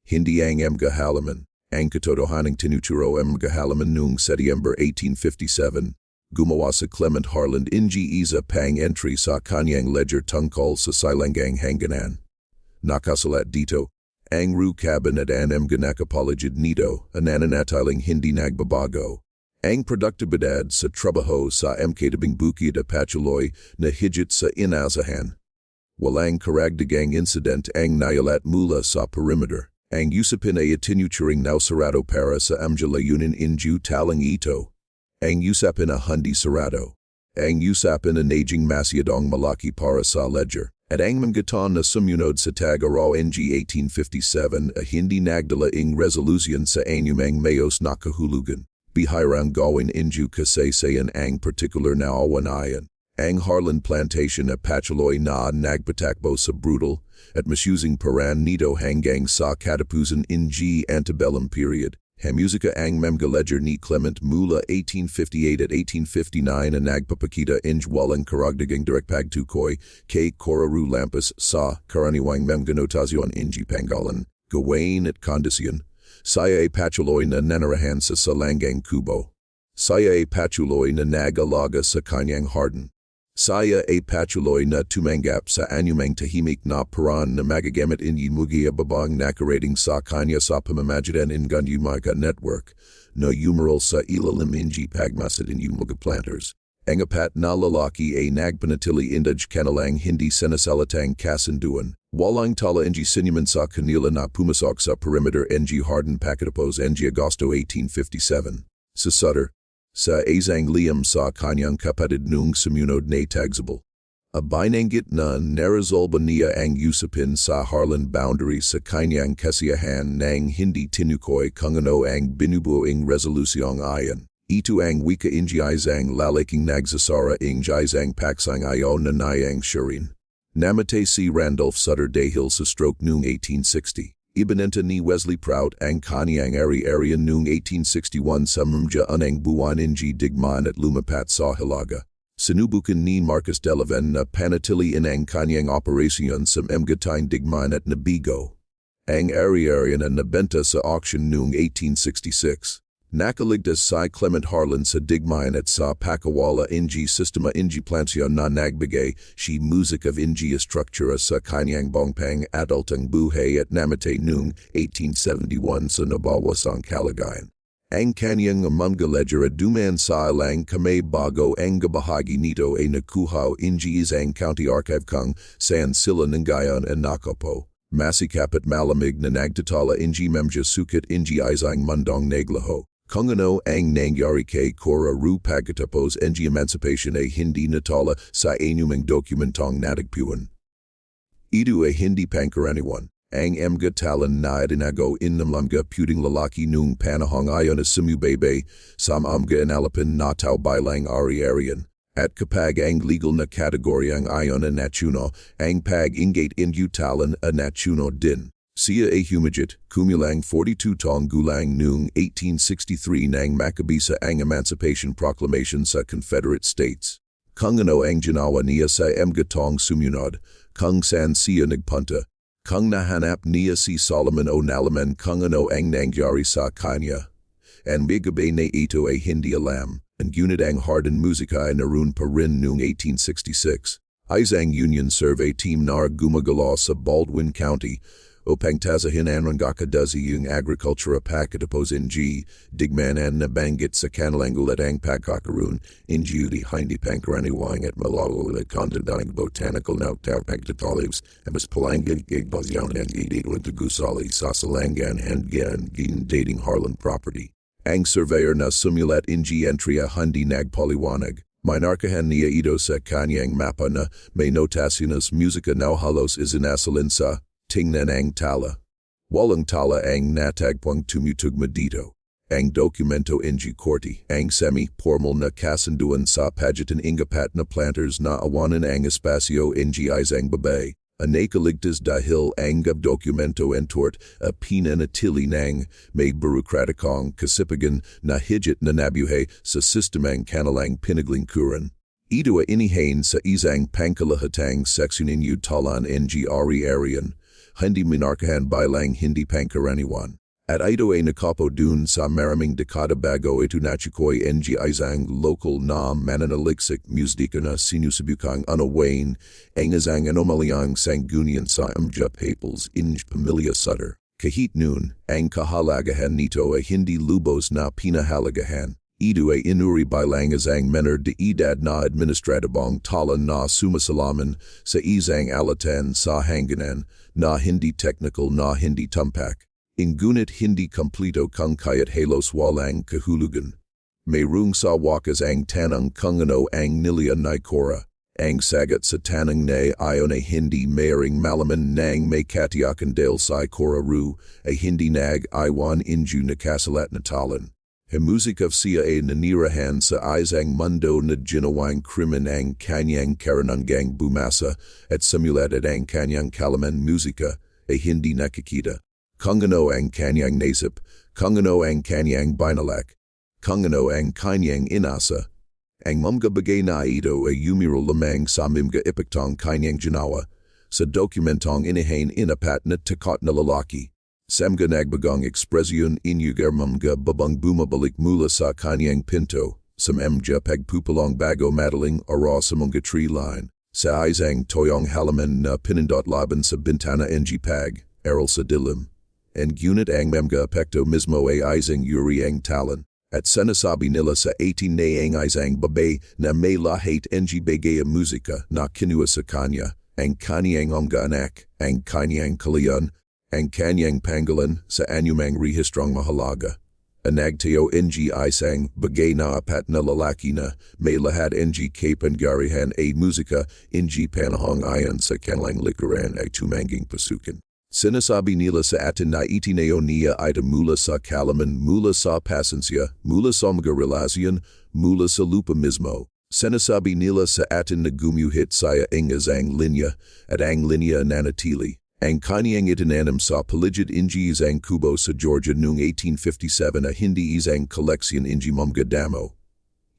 Hindi ang mga halaman, ang katotohanang tinuturo ang mga halaman noong September 1857. Gumawa sa Clement Harland inji isa pang entry sa kanyang ledger tungkol sa silangang hangganan. Nakasalat dito, ang ru cabinet at mga nakapaligid nito, ananatiling hindi nagbabago. Ang produktibidad sa trabaho sa mktabing bukid at patuloy na higit sa inasahan. Walang karagdagang incident ang nayalat mula sa perimeter. Ang usapin ay itinuturing now sarado para sa layunin inju talang ito. Ang usapin a hindi sarado. Ang usapin a naging masyadong malaki para sa ledger. At ang manggaton na sumunod sa tag-araw ng 1857 a hindi nagdala ing resolution sa anumang mayos nakahulugan. Bihirang gawin inju kasaysayan ang particular na awanayan. Ang Harlan Plantation at Patuloy na nagpatakbo sa brutal at misusing paran nito hanggang sa katapusan in antebellum period. Hamusika ang memga ledger ni Clement mula 1858 at 1859 na nagpapakita in walang karagdagang direkpagtukoy kay Coraru Lampas sa karaniwang memga notasyon in Pangalan, gawain at kondisyon. Saya ay Patuloy na nanarahan sa Silang Kubo. Saya ay Patuloy na nag-alaga sa kanyang harden. Saya ay Patuloy na tumanggap sa anumang tahimik na paraan na magagamit in mugia babang nakarating sa kanya sa pamamagitan in Ganyumaka Network na umaral sa ilalim inji pagmasad in mga planters. Ang apat na lalaki ay nagpanatili indaj kanilang hindi sinasalatang kasunduan. Walang tala inji sinuman sa kanila na pumasok sa perimeter ng harden pakatapos ng Agosto 1857. Sa Sutter, sa isang liyam sa kanyang kapatid nung sumunod na tagsable. Binanggit na naresolba niya ang usapin sa Harlan boundary sa kanyang kasiyahan nang hindi tinukoy kung ano ang binubuing resolusyong ayon. Ito ang wika inji isang lalaking nagsasara ing isang paksang ayaw na nayang shurin. Namatay si Randolph Sutter dahil sa stroke noong 1860. Ibinenta ni Wesley Prout ang kanyang area noong 1861 sa mumjaan ang buwan ng digmaan at lumapat sa Hilaga. Sinubukan ni Marcus Delavan na panatiliin ang kanyang operasyon sa mga digmaan at nabigo. Ang area na nabenta sa auction noong 1866. Nakaligtas si Clement Harlan sa digmaan at sa pakawala ng sistema ng plansyon na nagbigay si musik of ng struktura sa kanyang bongpang adultang buhay at namatay noong 1871 sa nabawasang kalagayan. Ang kanyang mga ledger at duman sa ilang kamay bago ang gabahagi nito ay nakuha ng isang county archive kung saan sila nangayon at nakapo. Masikap at malamig na nagtatala ng memja sukat ng isang mundong naglaho. Kung ano ang nangyari kay Coraru pagkatapos ng emancipation ay hindi natala sa anumang dokumentong natagpuan. Ito ay hindi pangkaraniwan. Ang mga talan na itinago in ng mga puting lalaki noong panahong ayon na sumubebe sa mga inalapin na tao bilang ari-arian. At kapag ang legal na kategoryang ayon na natuno, ang pag-ingate in talan a natuno din. Siya ay humigit, kumulang 42 taong gulang noong 1863 nang makabisa ang Emancipation Proclamation sa Confederate States. Kung ano ang ginawa niya sa mga taong sumunod, kung saan siya nagpunta, kung nahanap niya si Solomon o nalaman kung ano ang nangyari sa kanya. Ang bigabay na ito ay hindi alam, ngunit ang harden musika ay naroon pa rin noong 1866. Isang Union Survey team na gumagala sa Baldwin County, upang tasahin ang kakadaziyong agrikultura pagkatapos ng digmanan na banggit sa kanilang ulat ang pagkakaroon ng di hindi pangkaraniwang at malalalat kontandang botanical na pagtatalips abas palangit igbazyaw ng idito at gusali sa salangan hanggang dating Harlan property. Ang surveyor na sumulat ng entry hindi nagpaliwanag. Minarkahan niya ito sa kanyang mapa na may notasyonas musika na halos isinasalin sa tingnan ang tala. Walang tala ang natagpuang tumutugma dito. Ang dokumento ng korte, ang semi-formal na kasunduan sa pagitan ng apat na planters na awanan ang espasyo ng isang babae. Nakaligtas dahil ang dokumento entort a pinanatili ng may burokratikong kasipagan na higit na nabuhay sa sistemang kanilang pinaglingkuran. Ito ay inihain sa isang pangkalahatang seksyon ng talan ng ari-arian. Hindi minarkahan bilang hindi pangkaraniwan. At ito ay nakapo dun sa maraming dekada bago ito nachikoy ng isang local na mananaliksik musika na sinusubukang unawain ang isang anomalyang sanggunian sa mga peoples in pamilya Sutter. Kahit noon, ang kahalagahan nito ay hindi lubos na pinahalagahan. Idu a inuri bilang azang mener de edad na administratibong tala na sumasalaman sa isang alatan sa hanganan na hindi technical na hindi tumpak. Ngunit hindi kompleto kung kaya't halos walang kahulugan. Mayroong sa wakas ang tanang kung ano ang nilya ni Cora. Ang sagat sa tanang na ayon ay hindi maaaring malaman ng may katiyakan dahil sa Cora ru ay hindi nag-iwan inju nakasalat na talan. Musika siya ay nanirahan sa isang mundo na ginawang krimen ang kanyang karaniwang bumasa at simulat at ang kanyang kalaman musika ay hindi nakikita. Kung ano ang kanyang naisip, kung ano ang kanyang binalak, kung ano ang kanyang inasa. Ang mga bagay na ito ay umiro lamang sa mga ipaktong kanyang ginawa sa dokumentong inahain apat na takot na lalaki. Samga nagbagong ekspresyon inyugar mga babang bumabalik mula sa kanyang pinto, sa mga pagpupulong bago madaling araw sa mga tree line, sa isang toyong halaman na pinindot laban sa bintana ng pag, aral sa dilim. Ngunit ang mga epekto mismo ay isang uri ang talan, at sinasabi nila sa 18 na ang isang babae na may lahat ng bagay musika na kinuha sa kanya, ang kanyang mga anak, ang kanyang kaliyan, ang kanyang pangalan sa anumang rehistrong mahalaga. Anagtayo ng isang bagay na apat na lalaki na may lahat ng kapangyarihan ay musika ng panahong ayon sa kanilang likuran ay tumanging pasukan. Sinasabi nila sa atin na itinayo niya ay mula sa kalaman, mula sa pasensya, mula sa mga relasyon, mula sa lupa mismo. Sinasabi nila sa atin na gumuhit saya ang isang linya at ang linya nanatili. Ang kanyang itinanim sa Paligid isang Kubo sa Georgia noong 1857 na hindi isang koleksyon mga damo.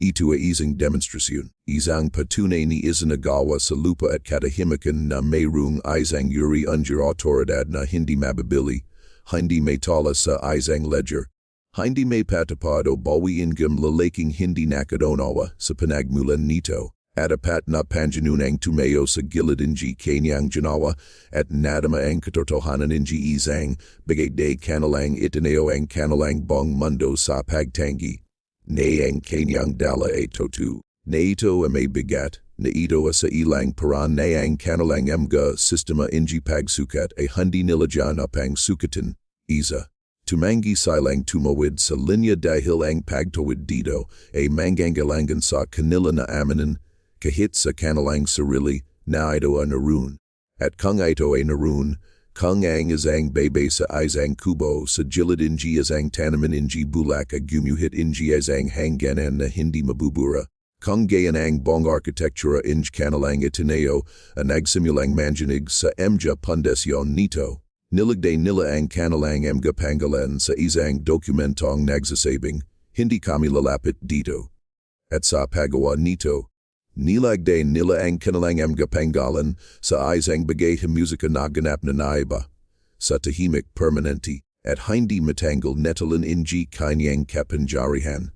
Ito ay isang demonstrasyon, isang patunay ni isinagawa sa lupa at katahimikan na mayroong isang uri under autoridad na hindi mabibili, hindi may tala sa isang ledger, hindi may patapad o bawiin lalaking hindi nakadonawa sa panagmulan nito. At apat na Panginoon ang tumayo sa gilid ng kanyang ginawa at nadama ang katotohanan ng isang bagay de kanilang itinayo ang kanilang buong mundo sa pagtangi. Na ang kanyang dala ay totu. Na ito ay may bigat, na ito ay sa ilang paraan na ang kanilang mga sistema ng pagsukat ay hindi nila dyan upang sukatin. Isa. Tumangi silang tumawid sa linya dahil ang pagtawid dito ay mangangailangan sa kanila na amanin kahit sa kanilang sarili na ito ay naroon. At kung ito ay naroon, kung ang isang babae sa isang kubo sa gilid ng isang tanaman ng bulak at gumuhit ng isang hangganan na hindi mabubura, kung gayan ang buong arkitektura ng kanilang itinayo ang nagsimulang manjanig sa mga pundasyon nito, nilagday nila ang kanilang mga pangalan sa isang dokumentong nagsasabing, hindi kami lalapit dito. At sa paggawa nito, nilagday nila ang kanilang mga pangalan sa isang bagay musika na ganap na naiba, sa tahimik permanente, at hindi matanggal netalan ng kanyang kapangyarihan.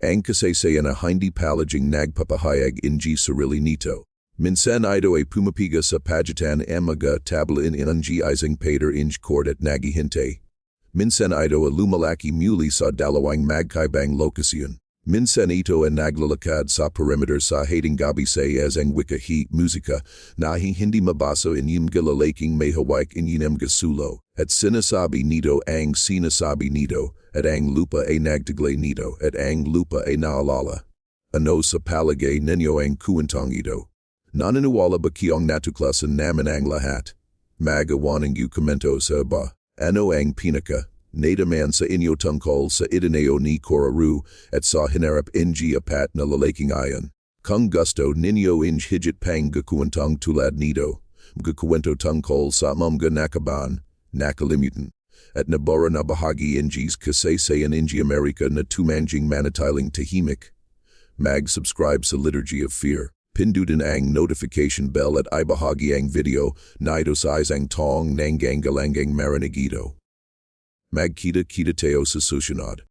Ang kasaysayan na hindi palaging nagpapahayag ng sarili nito. Minsan ito ay pumapiga sa pagitan ang mga tablain ng isang pader ng court at naghihintay. Minsan ito ay lumalaki muli sa dalawang magkaibang lokasyon. Minsan ito ay naglalakad sa perimeter sa hating gabi sa isang wikahi musika na hindi mabaso in mga lalaking may hawak in mga sulo, at sinasabi nito ang sinasabi nito, at ang lupa ay nagtaglay nito, at ang lupa ay naalala. Ano sa palagay ninyo ang kuwentong ito? Naniniwala ba kayong natuklasan namin ang lahat? Magawa ng komento sa iba. Ano ang pinaka? Nadaman sa inyo tungkol sa itinayo ni Koraru at sa hinarap ng apat na lalaking ayon. Kung gusto ninyo higit pang gakuwentong tulad nito, gakuwento tungkol sa mga nakaban, nakalimutan, at nabara na bahagi ng kasaysayan ng Amerika na tumanjing manatiling tahimik. Mag-subscribe sa Liturgy of Fear. Pindutin ang notification bell at ibahagi ang video na ito sa isang taong nanggagalangang marinigito. Magkita-kita tayo sa susunod.